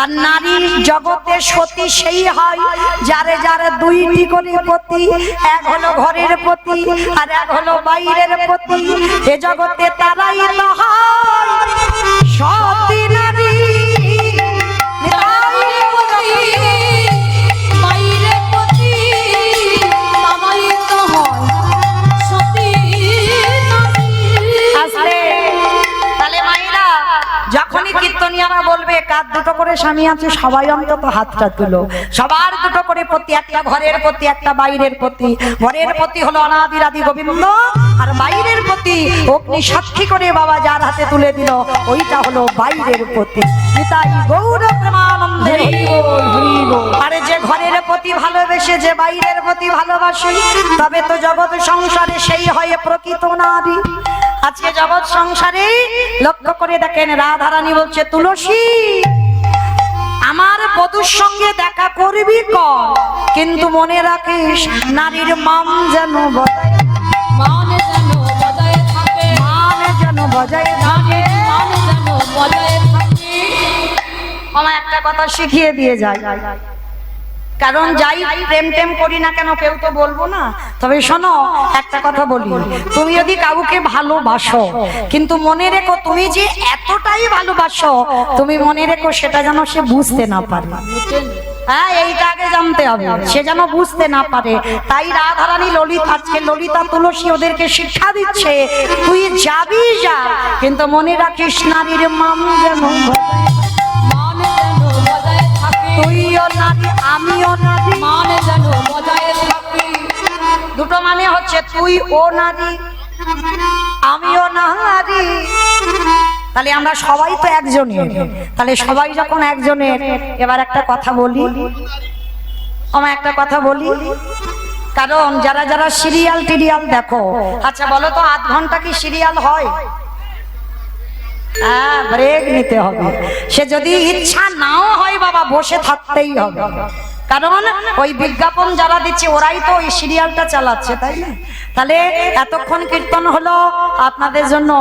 আর নারী জগতে সতী সেই হয় যারে যারে দুইটি করে পতি, এক হলো ঘরের পতি আর এক হলো বাইরের পতি। এ জগতে তারাই তো হয় সতী নারী। বাইরে পতি তারাই তো হয় সতী নারী। আসলে তাহলে মায়েরা যখনই কীর্তনিয়ারা বলবে কার দুটো করে স্বামী আছে সবাই অন্তত হাতটা তুলো। সবার দুটো করে পতি, একটা ঘরের পতি একটা বাইরের পতি। ঘরের পতি হলো অনাদির আদি গোবিন্দ, আর বাইরের পতি অগ্নি সাক্ষী করে বাবা যার হাতে তুলে দিল ওইটা হলো বাইরের পতি। নিতাই গৌর প্রেমানন্দে। আরে যে ঘরের পতি ভালোবেসে যে বাইরের পতি ভালোবাসে তবে তো জগৎ সংসারে সেই হয় প্রকৃত নারী। আজকে জগৎ সংসারে লক্ষ্য করে দেখেন রাধারানী বলছে তুলসী আমার বধূর সঙ্গে দেখা করবি কর, কিন্তু মনে রাখিস নারীর মান যেন বজায়, মান যেন বজায় থাকে, মান যেন বজায় থাকে। মান যেন বজায় থাকে। আমার একটা কথা শিখিয়ে দিয়ে যায়, কারণ যাই প্রেম টেম করি না কেন কেউ তো বলবো না। তবে শোনো একটা কথা বলি, তুমি যদি কাউকে ভালোবাসো কিন্তু মনে রেখো তুমি যে এতটাই ভালোবাসো তুমি মনে রেখো সেটা যেন সে বুঝতে না পারে। হ্যাঁ, এইটা আগে জানতে হবে, সে যেন বুঝতে না পারে। তাই রাধারানী ললিতা, আজকে ললিতা তুলসী ওদেরকে শিক্ষা দিচ্ছে তুই যাবি যা, কিন্তু মনে রাখিস নারীর মান যেন মান যেন বজায় থাকে, তুইও নারী আমিও নারী। মান যেন বজায় থাকে। দুটো মানে হচ্ছে তুই ও নারী আমিও নারী। তাহলে আমরা সবাই তো একজনের, তাহলে সবাই যখন একজনের, এবার একটা কথা বলি, আমার একটা কথা বলি, কারণ যারা যারা সিরিয়াল টিরিয়াল দেখো, আচ্ছা বলো তো আধ ঘন্টা কি সিরিয়াল হয়? হ্যাঁ, ব্রেক নিতে হবে। সে যদি ইচ্ছা নাও হয় বাবা বসে থাকতেই হবে, কারণ ওই বিজ্ঞাপন যারা দিচ্ছে ওরাই তো ওই সিরিয়ালটা চালাচ্ছে, তাই না? তাহলে এতক্ষণ কীর্তন হলো, আপনাদের জন্য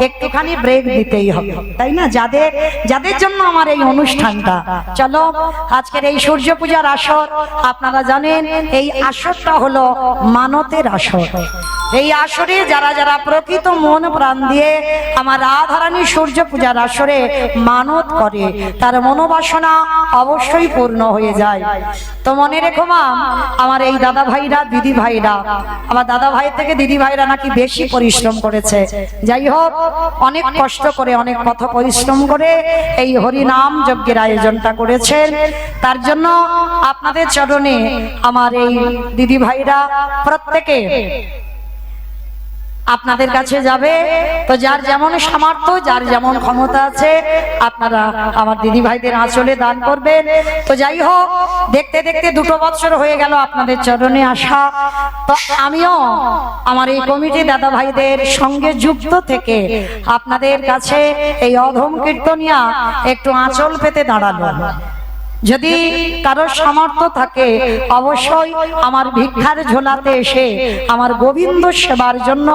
একটুখানি ব্রেক দিতেই হবে, তাই না? যাদের যাদের জন্য আমার এই অনুষ্ঠানটা। চলো আজকের এই সূর্য পূজার আসর, আপনারা জানেন এই আসরটা হলো মানতের আসর। এই আসরে যারা যারা প্রকৃত মন প্রাণ দিয়ে আমার রাধারানী সূর্য পূজার আসরে মানত করে তার মনোবাসনা অবশ্যই পূর্ণ হয়ে যায়। তো মনে রেখো মা, আমার এই দাদা ভাইরা দিদি ভাইরা, আমার দাদা ভাই থেকে দিদি ভাইরা নাকি বেশি পরিশ্রম করেছে। যাই হোক, অনেক কষ্ট করে অনেক পথ পরিশ্রম করে এই হরিনাম যজ্ঞের আয়োজনটা করেছেন। তার জন্য আপনাদের চরণে আমার এই দিদি ভাইরা প্রত্যেকে আপনাদের কাছে যাবে। তো যার যেমন সামর্থ্য, যার যেমন ক্ষমতা আছে আপনারা আমার দিদি ভাইদের আঁচলে দান করবেন। তো যাই হোক, দেখতে দেখতে 2 বছর হয়ে গেল আপনাদের চরণে আসা। তো আমিও আমার এই কমিটি দাদা ভাইদের সঙ্গে যুক্ত থেকে আপনাদের কাছে এই অধম কীর্তনিয়া একটু আঁচল পেতে দাঁড়ালো। যদি কারোর সামর্থ্য থাকে অবশ্যই আমার ভিক্ষার ঝোলাতে এসে আমার গোবিন্দ সেবার জন্য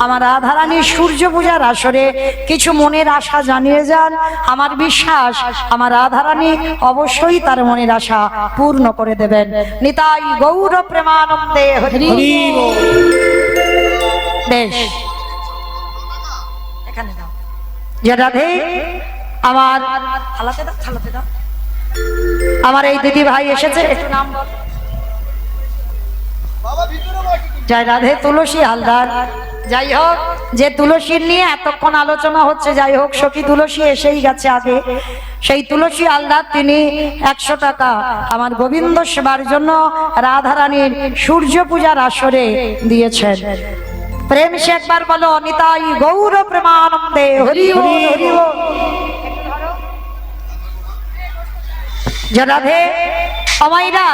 আমার রাধারানীর সূর্য পূজার আসরে কিছু মনের আশা জানিয়ে যান। আমার বিশ্বাস আমার রাধারানী অবশ্যই তার মনের আশা পূর্ণ করে দেবেন। নিতাই গৌর প্রেমানন্দে হরি বল। বেশ, এখানে দাও যে রাধে, আমার থালাতে দাও, থালাতে দাও। আমার এই দিদি ভাই এসেছে, একটু নাম বল। জয় রাধে তুলসী হালদার। যাই হোক, যে তুলসীর নিয়ে এতক্ষণ আলোচনা হচ্ছে, যাই হোক সখী তুলসী এসেই গেছে আগে। সেই তুলসী হালদার তিনি 100 টাকা আমার গোবিন্দ সেবার জন্য রাধারানীর সূর্য পূজার আসরে দিয়েছেন। প্রেম সে একবার বলো নিতাই গৌর প্রেমানন্দে হরি বল, হরি বল। রাধে অমাইরা,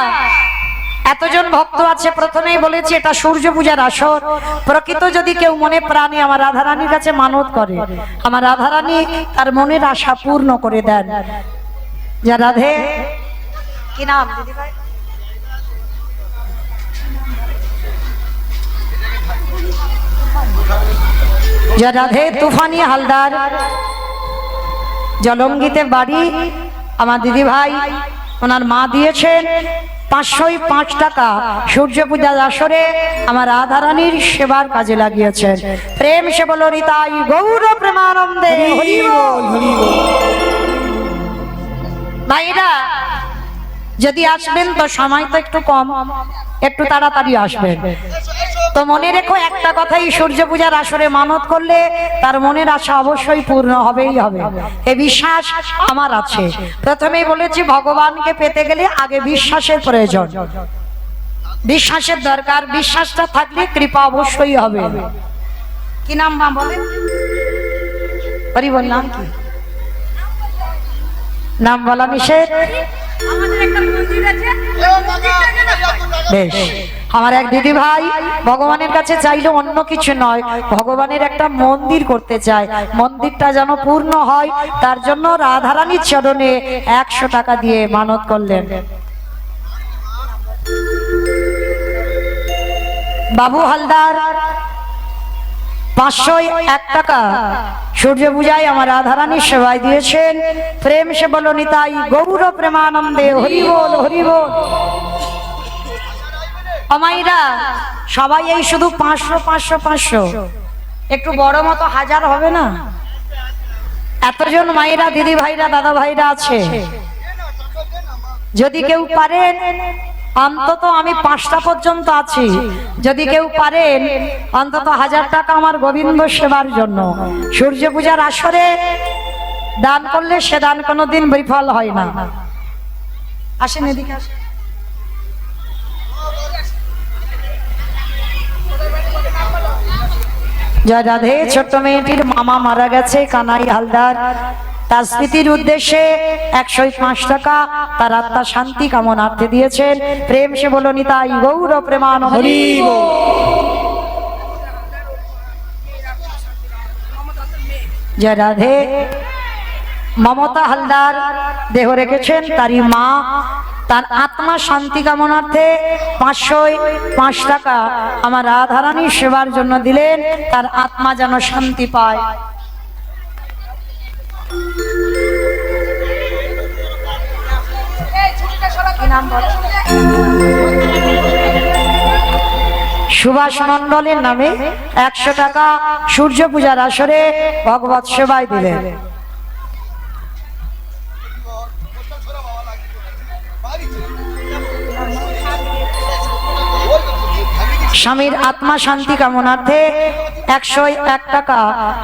এতজন ভক্ত আছে, প্রথমেই বলেছি এটা সূর্য পূজার আসর। প্রকৃত যদি কেউ মনে প্রাণে আমার রাধারানীর কাছে মানত করে, আমার রাধারানী তার মনের আশা পূর্ণ করে দেন। যা রাধে, কি নাম দিদি ভাই? যে রাধে তুফানি হালদার জলঙ্গিতে বাড়ি, আমার দিদি ভাই ওনার মা দিয়েছেন 505 টাকা সূর্য পূজার আসরে আমার রাধারানীর সেবার কাজে লাগিয়েছেন। প্রেম সে বলো নিতাই গৌর প্রেমানন্দে হরি বল। ভাইরা যদি আসবেন তো সময় তো একটু কম, একটু তাড়াতাড়ি আসবেন। তো মনে রেখো একটা কথাই, সূর্য পূজার আসরে মানত করলে তার মনের আশা অবশ্যই পূর্ণ হবেই হবে, এই বিশ্বাস আমার আছে। প্রথমেই বলেছি ভগবানকে পেতে গেলে আগে বিশ্বাসের প্রয়োজন, বিশ্বাসের দরকার। বিশ্বাসটা থাকলে কৃপা অবশ্যই হবে। কি নাম মা বলেন? হরি বল। নাম কি? নাম বলা নিষেধ। বেশ, আমার এক দিদি ভাই ভগবানের কাছে চাইলে অন্য কিছু নয়, ভগবানের একটা মন্দির করতে চায়, মন্দিরটা যেন পূর্ণ হয়, তার জন্য রাধারানীর চরণে 100 টাকা দিয়ে মানত করলেন। বাবু হালদার 501 টাকা সূর্য পূজায় আমার রাধারানীর সেবায় দিয়েছেন। প্রেম সে বলো নিতাই গৌর প্রেমানন্দে হরি বল হরি বল। আমাইরা সবাই এই শুধু 500 500 500, একটু বড় মতো 1000 হবে না? এতজন মায়েরা দিদি ভাইরা দাদা ভাইরা আছে, যদি কেউ পারেন অন্তত আমি 5টা পর্যন্ত আছি, যদি কেউ পারেন অন্তত 1000 টাকা আমার গোবিন্দ সেবার জন্য। সূর্য পূজার আসরে দান করলে সে দান কোনোদিন বিফল হয় না। আসেন এদিকে আসেন। জয় রাধে। ছোট্ট মেয়েটির মামা মারা গেছে, কানাই হালদার, তার স্মৃতির উদ্দেশ্যে 105 টাকা তার আত্মা শান্তি কামনার্থে দিয়েছেন। প্রেম সে বলো নিতাই গৌর প্রেমানন্দে হরি বল। জয় রাধে। মমতা হালদার দেহ রেখেছেন, তারই মা তার আত্মা শান্তি কামনার্থে 505 টাকা আমার রাধারানীর সেবার জন্য দিলেন, তার আত্মা যেন শান্তি পায়। সুভাষ মন্ডলের নামে 100 টাকা সূর্য পূজার আসরে ভগবত সেবায় দিলেন। স্বামীর আত্মা শান্তি কামনার্থে 101 টাকা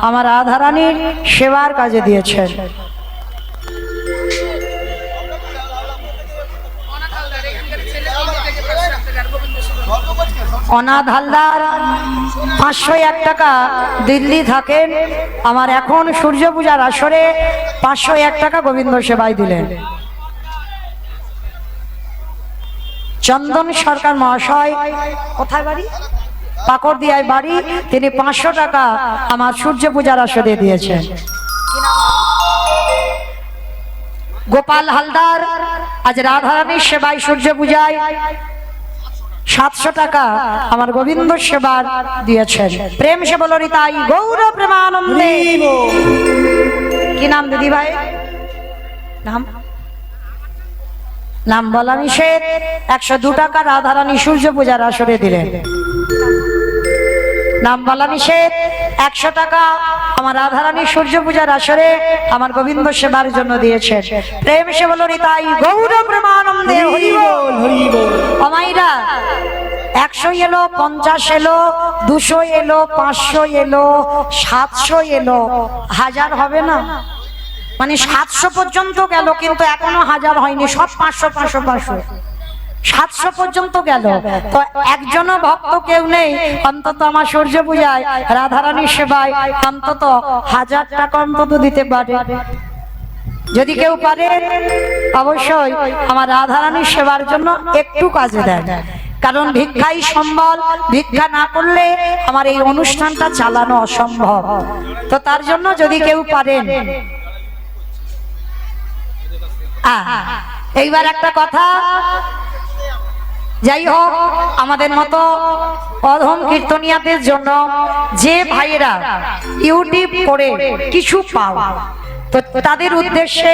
আমার রাধারানীর সেবার কাজে দিয়েছেন। অনাথ হালদার 501 টাকা দিল্লি থাকেন, আমার এখন সূর্য পূজার আসরে 501 টাকা গোবিন্দ সেবায় দিলেন। চন্দন সরকার মহাশয় কোথায় বাড়ি? পাকড়দিয়ায় বাড়ি, তিনি 500 টাকা আমার সূর্য পূজার আসরে দিয়েছেন। গোপাল হালদার আজ রাধারানীর সেবায় সূর্য পূজায় 700 টাকা আমার গোবিন্দ সেবার দিয়েছেন। প্রেম সে বলো নিতাই গৌর প্রেমানন্দে। কি নাম দিদি ভাই? নাম নাম বলা নিষেধ। 102 টাকা রাধারানী সূর্য পূজার আসরে দিলেন। নাম বলা নিষেধ। 100 টাকা আমার রাধারানী সূর্য পূজার আসরে আমার গোবিন্দ সেবার জন্য দিয়েছেন। প্রেম সে বলো নিতাই গৌর প্রেমানন্দে হরি বল হরি বল। আমাইরা 100 এলো, 50 এলো, 200 এলো, 500 এলো, 700 এলো, 1000 হবে না? মানে 700 পর্যন্ত গেল, কিন্তু এখনো 1000 হয়নি, সব 500 500 500 700 পর্যন্ত গেল। তো একজনও ভক্ত কেউ নেই অন্তত আমার সূর্য পূজায় রাধারানীর সেবায় অন্তত 1000 টাকা অন্তত দিতে পারে। যদি কেউ পারে অবশ্যই আমার রাধারানীর সেবার জন্য একটু কাজে দেন, কারণ ভিক্ষাই সম্বল, ভিক্ষা না করলে আমার এই অনুষ্ঠানটা চালানো অসম্ভব। তো তার জন্য যদি কেউ পারেন। এইবার একটা কথা, যাই হোক, আমাদের মতো অধম কীর্তনিয়াদের জন্য যে ভাইয়েরা ইউটিউব করে কিছু পাও, তো তাদের উদ্দেশ্যে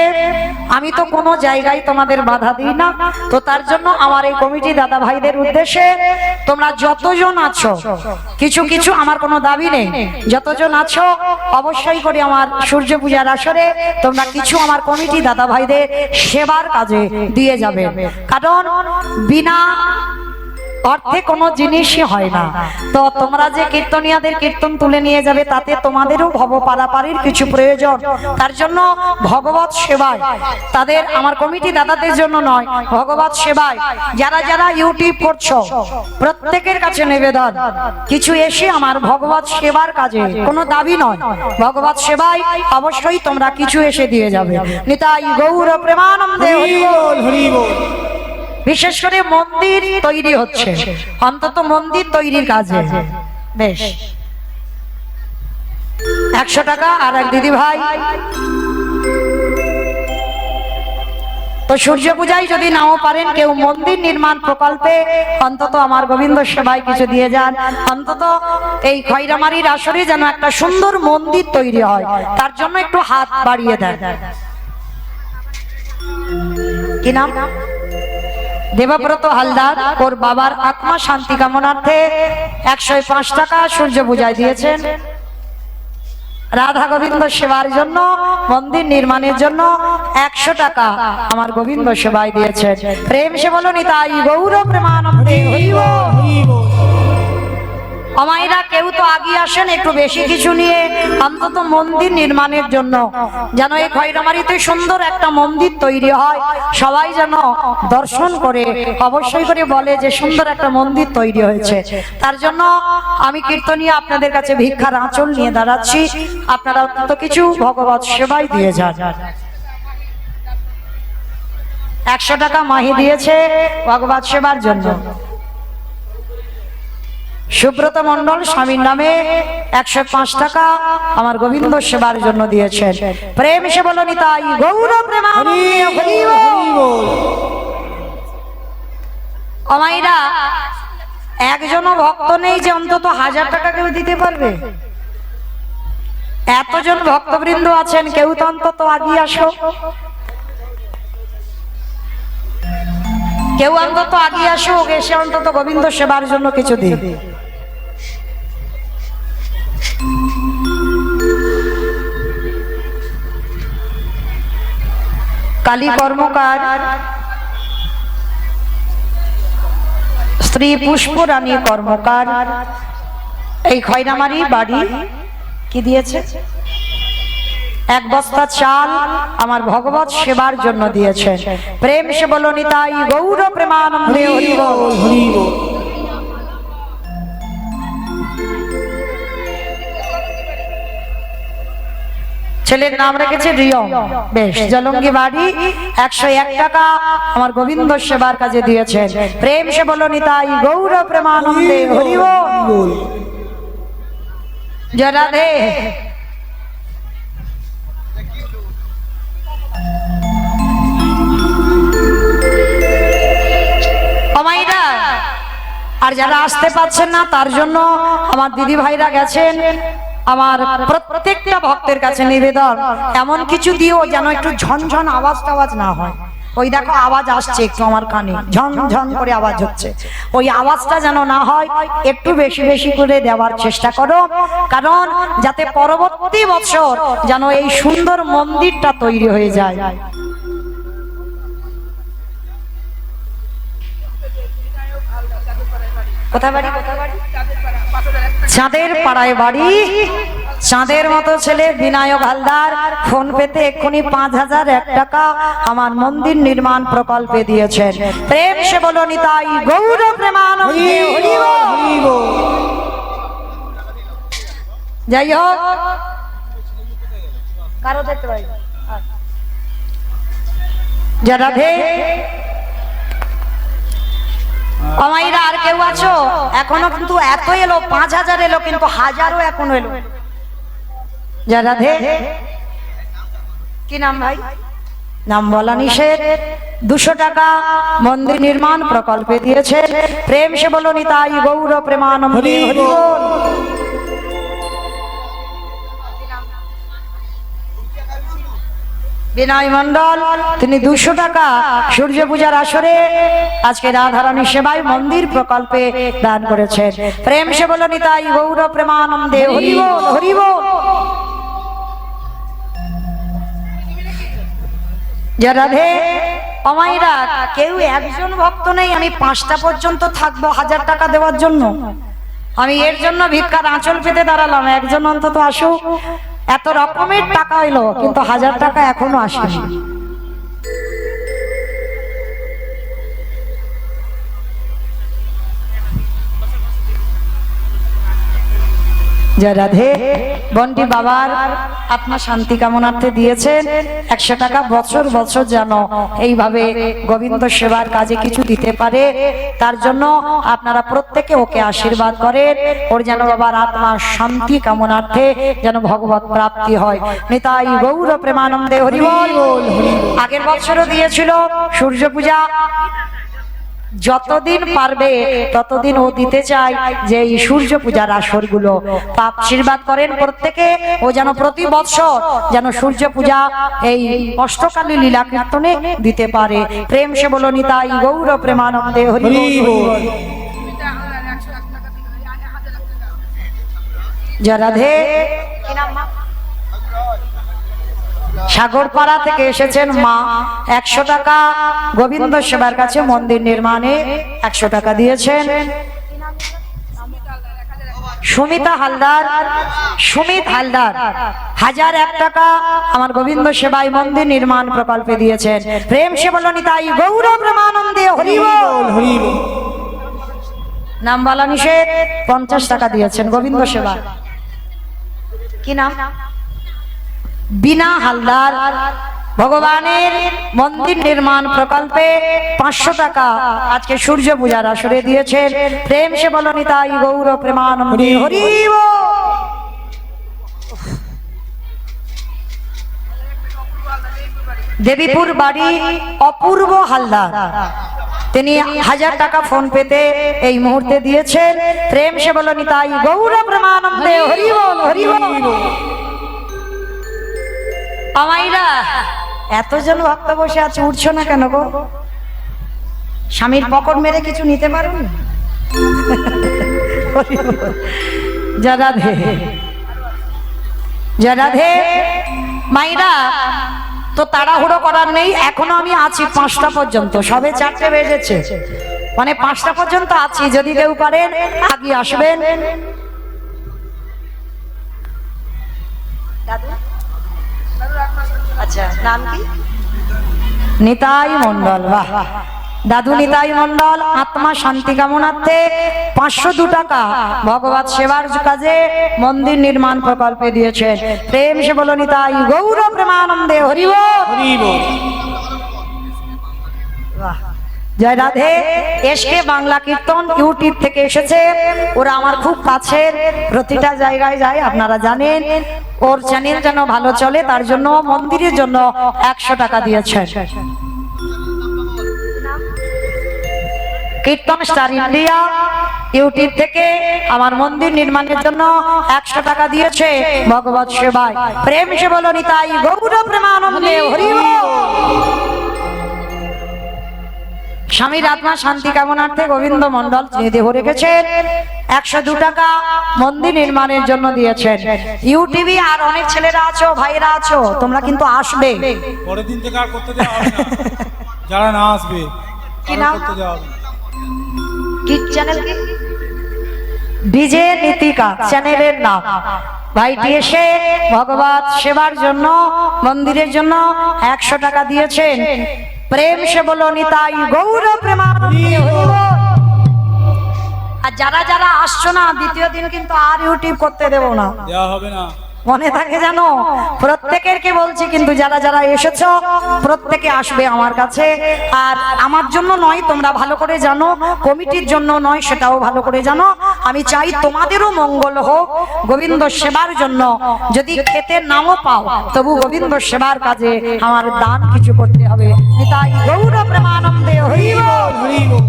আমি তো কোনো জায়গায় তোমাদের বাধা দিই না, তো তার জন্য আমার এই কমিটি দাদা ভাইদের উদ্দেশ্যে তোমরা যতজন আছো, কিছু কিছু আমার কোনো দাবি নেই, যতজন আছো অবশ্যই করে আমার সূর্য পূজার আসরে তোমরা কিছু আমার কমিটি দাদা ভাইদের সেবার কাজে দিয়ে যাবে, কারণ বিনা অর্থে কোনো জিনিসই হয় না। তো তোমরা যে কীর্তনিয়াদের কীর্তন তুলে নিয়ে যাবে, তাতে তোমাদেরও ভব পারাপারির কিছু প্রয়োজন, তার জন্য ভগবত সেবায়, তাদের আমার কমিটি দাদাদের জন্য নয়, ভগবত সেবায় যারা যারা ইউটিউব করছো প্রত্যেকের কাছে নিবেদন, কিছু এসে আমার ভগবত সেবার কাজে, কোনো দাবি নয়, ভগবত সেবায় অবশ্যই তোমরা কিছু এসে দিয়ে যাবে। নিতাই গৌর প্রেমানন্দে হরি বল, হরি বল। বিশেষ করে মন্দির তৈরি হচ্ছে, অন্তত মন্দির তৈরির কাজে বেশ 100 টাকা। আর এক দিদি ভাই, তো সূর্য পূজায় যদি নাও পারেন কেউ মন্দির নির্মাণ প্রকল্পে অন্তত আমার গোবিন্দ সেবায় কিছু দিয়ে যান, অন্তত এই খয়রামারির আসরে যেন একটা সুন্দর মন্দির তৈরি হয়, তার জন্য একটু হাত বাড়িয়ে দেন। কি নাম? দেবব্রত হালদার, ওর বাবার আত্মা শান্তি কামনার্থে 105 টাকা সূর্য পূজায় দিয়েছেন। রাধা গোবিন্দ সেবার জন্য, মন্দির নির্মাণের জন্য 100 টাকা আমার গোবিন্দ সেবায় দিয়েছেন। প্রেম সে বলো নিতাই গৌর প্রেমানন্দে হরি বল। আমাইরা কেউ তো আগিয়ে আসেন একটু বেশি কিছু নিয়ে, অন্তত মন্দির নির্মাণের জন্য, যেন এই খয়রামারিতে সুন্দর একটা মন্দির তৈরি হয়, সবাই যেন দর্শন করে অবশ্যই করে বলে যে সুন্দর একটা মন্দির তৈরি হয়েছে। তার জন্য আমি কীর্তনীয় আপনাদের কাছে ভিক্ষার আঁচল নিয়ে দাঁড়াচ্ছি, আপনারা অন্তত কিছু ভগবত সেবায় দিয়ে যান। 100 টাকা মাহি দিয়েছে ভগবত সেবার জন্য। সুব্রত মন্ডল স্বামীর নামে 105 টাকা আমার গোবিন্দ সেবার জন্য দিয়েছেন। প্রেম সে বলো নিতাই গৌর প্রেমানন্দে হরি বল। আমাইরা একজনও ভক্ত নেই যে অন্তত 1000 টাকা কেউ দিতে পারবে? এতজন ভক্তবৃন্দ আছেন, কেউ তো অন্তত আগিয়ে আসো, কেউ অন্তত আগিয়ে আসো, এসে অন্তত গোবিন্দ সেবার জন্য কিছু দিন। কালী কর্মকার, স্ত্রী পুষ্পরানী কর্মকার, এই খয়রামারি বাড়ি কি দিয়েছে? 1 বস্তা চাল আমার ভগবত সেবার জন্য দিয়েছেন। প্রেম সে বলো নিতাই গৌর প্রেমানন্দে হরি বল, হরি বল। ছেলের নাম রেখেছে রিয়ম, বেশ। জলঙ্গি বাড়ি 101 টাকা আমার গোবিন্দ সেবার কাজে দিয়েছেন। প্রেম সে বলো নিতাই গৌর প্রেমানন্দে হরি বল। জরা দে আমাইরা। আর যারা আসতে পারছেন না তার জন্য আমার দিদি ভাইরা গেছেন, আমার প্রত্যেকটা ভক্তের কাছে নিবেদন এমন কিছু দিও যেন একটু ঝনঝন আওয়াজ টাওয়াজ না হয়। ওই দেখো আওয়াজ আসছে একটু আমার কানে, ঝনঝন করে আওয়াজ হচ্ছে, ওই আওয়াজটা যেন না হয়, একটু বেশি বেশি করে দেওয়ার চেষ্টা করো, কারণ যাতে পরবর্তী বছর যেন এই সুন্দর মন্দিরটা তৈরি হয়ে যায়। কোথায় বাড়ি? চাঁদের পাড়ায় বাড়ি। চাঁদের মতো ছেলে বিনায়ক হালদার ফোন পেতে এক্ষুনি 5001 টাকা আমার মন্দির নির্মাণ প্রকল্পে দিয়েছেন। প্রেম সে বলো নিতাই গৌর প্রেমানন্দে হরি বল। যাই হোক, কারো দেখতে পাই যারা আমাইরা আর কেউ আছো? এখনো কিন্তু এত এলো, 5000 এলো, কিন্তু 1000ও এখনো এলো। যারা কি নাম ভাই? নাম বলা নিষেধ। 200 টাকা মন্দির নির্মাণ প্রকল্পে দিয়েছে। প্রেম সে বলো নিতাই গৌর প্রেমানন্দে হরি বল। বিনয় মন্ডল তিনি 200 টাকা সূর্য পূজার আসরে আজকে রাধারানীর সেবায় মন্দির প্রকল্পে দান করেছেন। প্রেম সে বলো নিতাই গৌর প্রেমানন্দে হরি বল হরি বল। রাধে অমাইরা কেউ একজন ভক্ত নেই আমি 5টা পর্যন্ত থাকবো 1000 টাকা দেওয়ার জন্য। আমি এর জন্য ভিক্ষার আঁচল পেতে দাঁড়ালাম, একজন অন্তত আসুক। এত রকমের টাকা হইলো কিন্তু 1000 টাকা এখনো আসেনি। জয় রাধে। বন্টি বাবার আত্মা শান্তি কামনার্থে দিয়েছেন 100 টাকা। বছর বছর যেন এইভাবে গোবিন্দ সেবার কাজে কিছু দিতে পারে তার জন্য আপনারা প্রত্যেকে ওকে আশীর্বাদ করেন। ওর যেন বাবার আত্মা শান্তি কামনার্থে যেন ভগবত প্রাপ্তি হয়। নিতাই গৌর প্রেমানন্দে হরি বল। আগের বছরও দিয়েছিল সূর্য পূজা। যতদিন পারবে ততদিন ও দিতে চায় যে এই সূর্য পূজার আসরগুলো। আশীর্বাদ করেন প্রত্যেকে ও যেন প্রতি বৎসর যেন সূর্য পূজা এই অষ্টকালী লীলা কীর্তনে দিতে পারে। প্রেম সে বলো নিতাই গৌর প্রেমানন্দে হরি বল। জয় রাধে। সাগরপাড়া থেকে এসেছেন মা 100 টাকা গোবিন্দ সেবার কাছে মন্দির নির্মাণে 100 টাকা দিয়েছেন। সুমিতা হালদার সুমিত হালদার 1001 টাকা আমার গোবিন্দ সেবায় মন্দির নির্মাণ প্রকল্পে দিয়েছেন। প্রেম সে বলো নিতাই গৌর প্রেমানন্দে হরি বল। নাম বলা নিষেধ 50 টাকা দিয়েছেন গোবিন্দ সেবা। কি নাম? বিনা হালদার ভগবানের মন্দির নির্মাণ প্রকল্পে 500 টাকা আজকে সূর্য পূজার আসরে দিয়েছেন। প্রেম সে বলো নিতাই গৌর প্রেমানন্দে হরি বল। দেবীপুর বাড়ি অপূর্ব হালদার তিনি 1000 টাকা ফোন পেতে এই মুহূর্তে দিয়েছেন। প্রেম সে বলো নিতাই গৌর প্রেমানন্দে হরি বল হরি বল। আমাইরা এতজন ভক্ত বসে আছে উঠছো না কেন গো? স্বামীর পকড় মেরে কিছু নিতে পারবেন? জয় রাধে জয় রাধে। মাইরা তো তাড়াহুড়ো করার নেই, এখনো আমি আছি 5টা পর্যন্ত, সবে 4টে বেজেছে, মানে 5টা পর্যন্ত আছি। যদি কেউ পারেন আগে আসবেন। আচ্ছা নাম কি? নিতাই মন্ডল। বাহ, দাদু নিতাই মন্ডল আত্মা শান্তি কামনার্থে 502 টাকা ভগবত সেবার কাজে মন্দির নির্মাণ প্রকল্পে দিয়েছেন। প্রেম সে বলো নিতাই গৌর প্রেমানন্দে হরি বল। বাহ, জয় রাধে। এসকে বাংলা কীর্তন ইউটিউব থেকে এসেছে, ওরা আমার খুব কাছের, প্রতিটা জায়গায় যায় আপনারা জানেন। ওর চ্যানেল যেন ভালো চলে তার জন্য মন্দিরের জন্য 100 টাকা দিয়েছেন। কীর্তন স্টার ইন্ডিয়া ইউটিউব থেকে আমার মন্দির নির্মাণের জন্য 100 টাকা দিয়েছে ভগবত সেবায়। প্রেম সে বলো নিতাই গৌর প্রেমানন্দে হরি বল। স্বামীর আত্মা শান্তি কামনার্থে গোবিন্দ মন্ডল তিনি দেহ রেখেছেন 102 টাকা মন্দির নির্মাণের জন্য দিয়েছেন। ইউটিউবে আর অনেক ছেলেরা আছো, ভাইরা আছো, তোমরা কিন্তু আসবে। পরের দিন থেকে আর করতে দেওয়া হবে না, যারা না আসবে কি নাম? করতে দেওয়া হবে না। কি চ্যানেল? কি ডিজে নীতিকা চ্যানেলের নাম। ভাইটি এসে ভগবত সেবার জন্য মন্দিরের জন্য 100 টাকা দিয়েছেন। প্রেম সে বলো নিতাই গৌর প্রেমানন্দে হরি বল। আর যারা যারা আসছো না দ্বিতীয় দিন কিন্তু আর ইউটিউব করতে দেব না, দেওয়া হবে না। মনে থাকে জানো, প্রত্যেকের কে বলছি, কিন্তু যারা যারা এসেছো প্রত্যেকে আসবে আমার কাছে। আর আমার জন্য নয়, তোমরা ভালো করে জানো, কমিটির জন্য নয় সেটাও ভালো করে জানো। আমি চাই তোমাদেরও মঙ্গল হোক। গোবিন্দ সেবার জন্য যদি খেতে নাও পাও, তবু গোবিন্দ সেবার কাজে আমার দান কিছু করতে হবে। তাই গৌর প্রেমানন্দে হরি বল। হরি বল।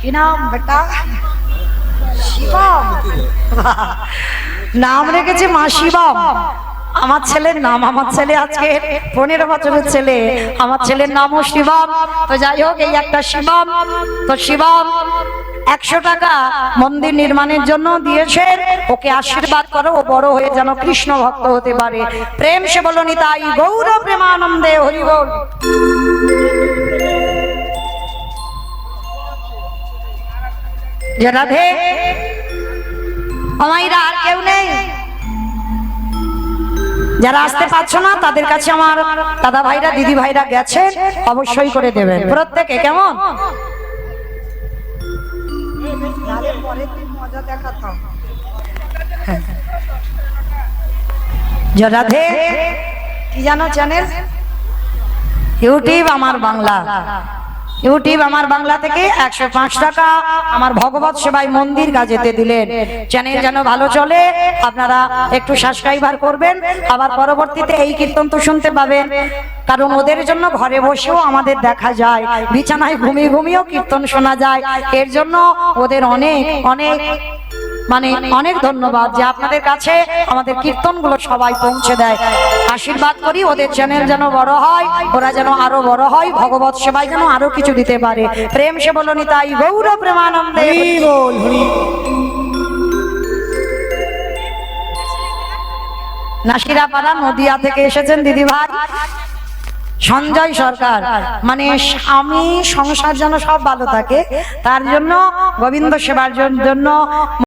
কি নাম বেটা? শিবম। নাম রেখেছে মা শিবম। আমার ছেলের নাম, আমার ছেলে আজকে 15 বছরের ছেলে, আমার ছেলের নামও শিবম। তো যাই হোক, এই একটা শিবম। তো শিবম 100 টাকা মন্দির নির্মাণের জন্য দিয়েছেন। ওকে আশীর্বাদ করো, ও বড় হয়ে যেন কৃষ্ণ ভক্ত হতে পারে। প্রেম সে বলো নিতাই গৌর প্রেমানন্দে হরি বল। যে রাধে আমাইরা আর কেউ নেই, যারা আসতে পারছো না তাদের কাছে আমার দাদা ভাইরা দিদি ভাইরা গেছে, অবশ্যই করে দেবেন প্রত্যেকে। কেমন? যে রাধে কি জানো চ্যানেল? ইউটিউব আমার বাংলা। ইউটিউব আমার বাংলা থেকে 105 টাকা আমার ভগবত সেবাই মন্দির কাজেতে দিলেন। চ্যানেল যেন ভালো চলে, আপনারা একটু সাবস্ক্রাইবার করবেন। আবার পরবর্তীতে এই কীর্তন তো শুনতে পাবেন, কারণ ওদের জন্য ঘরে বসেও আমাদের দেখা যায়, বিছানায় ঘুমিয়ে ঘুমিয়েও কীর্তন শোনা যায়। এর জন্য ওদের অনেক অনেক অনেক ধন্যবাদ যে আপনাদের কাছে আমাদের কীর্তনগুলো সবাই পৌঁছে দেয়। আশীর্বাদ করি ওদের চ্যানেল যেন বড় হয়, ওরা যেন আরো বড় হয়, ভগবত সেবায় যেন আরো কিছু দিতে পারে। প্রেম সে বলো নিতাই গৌর প্রেমানন্দে হরি বল। হরি নাসিরাপাড়া নদিয়া থেকে এসেছেন দিদি ভাই সঞ্জয় সরকার। মানে স্বামী সংসার যেন সব ভালো থাকে, তার জন্য গোবিন্দ সেবার জন্য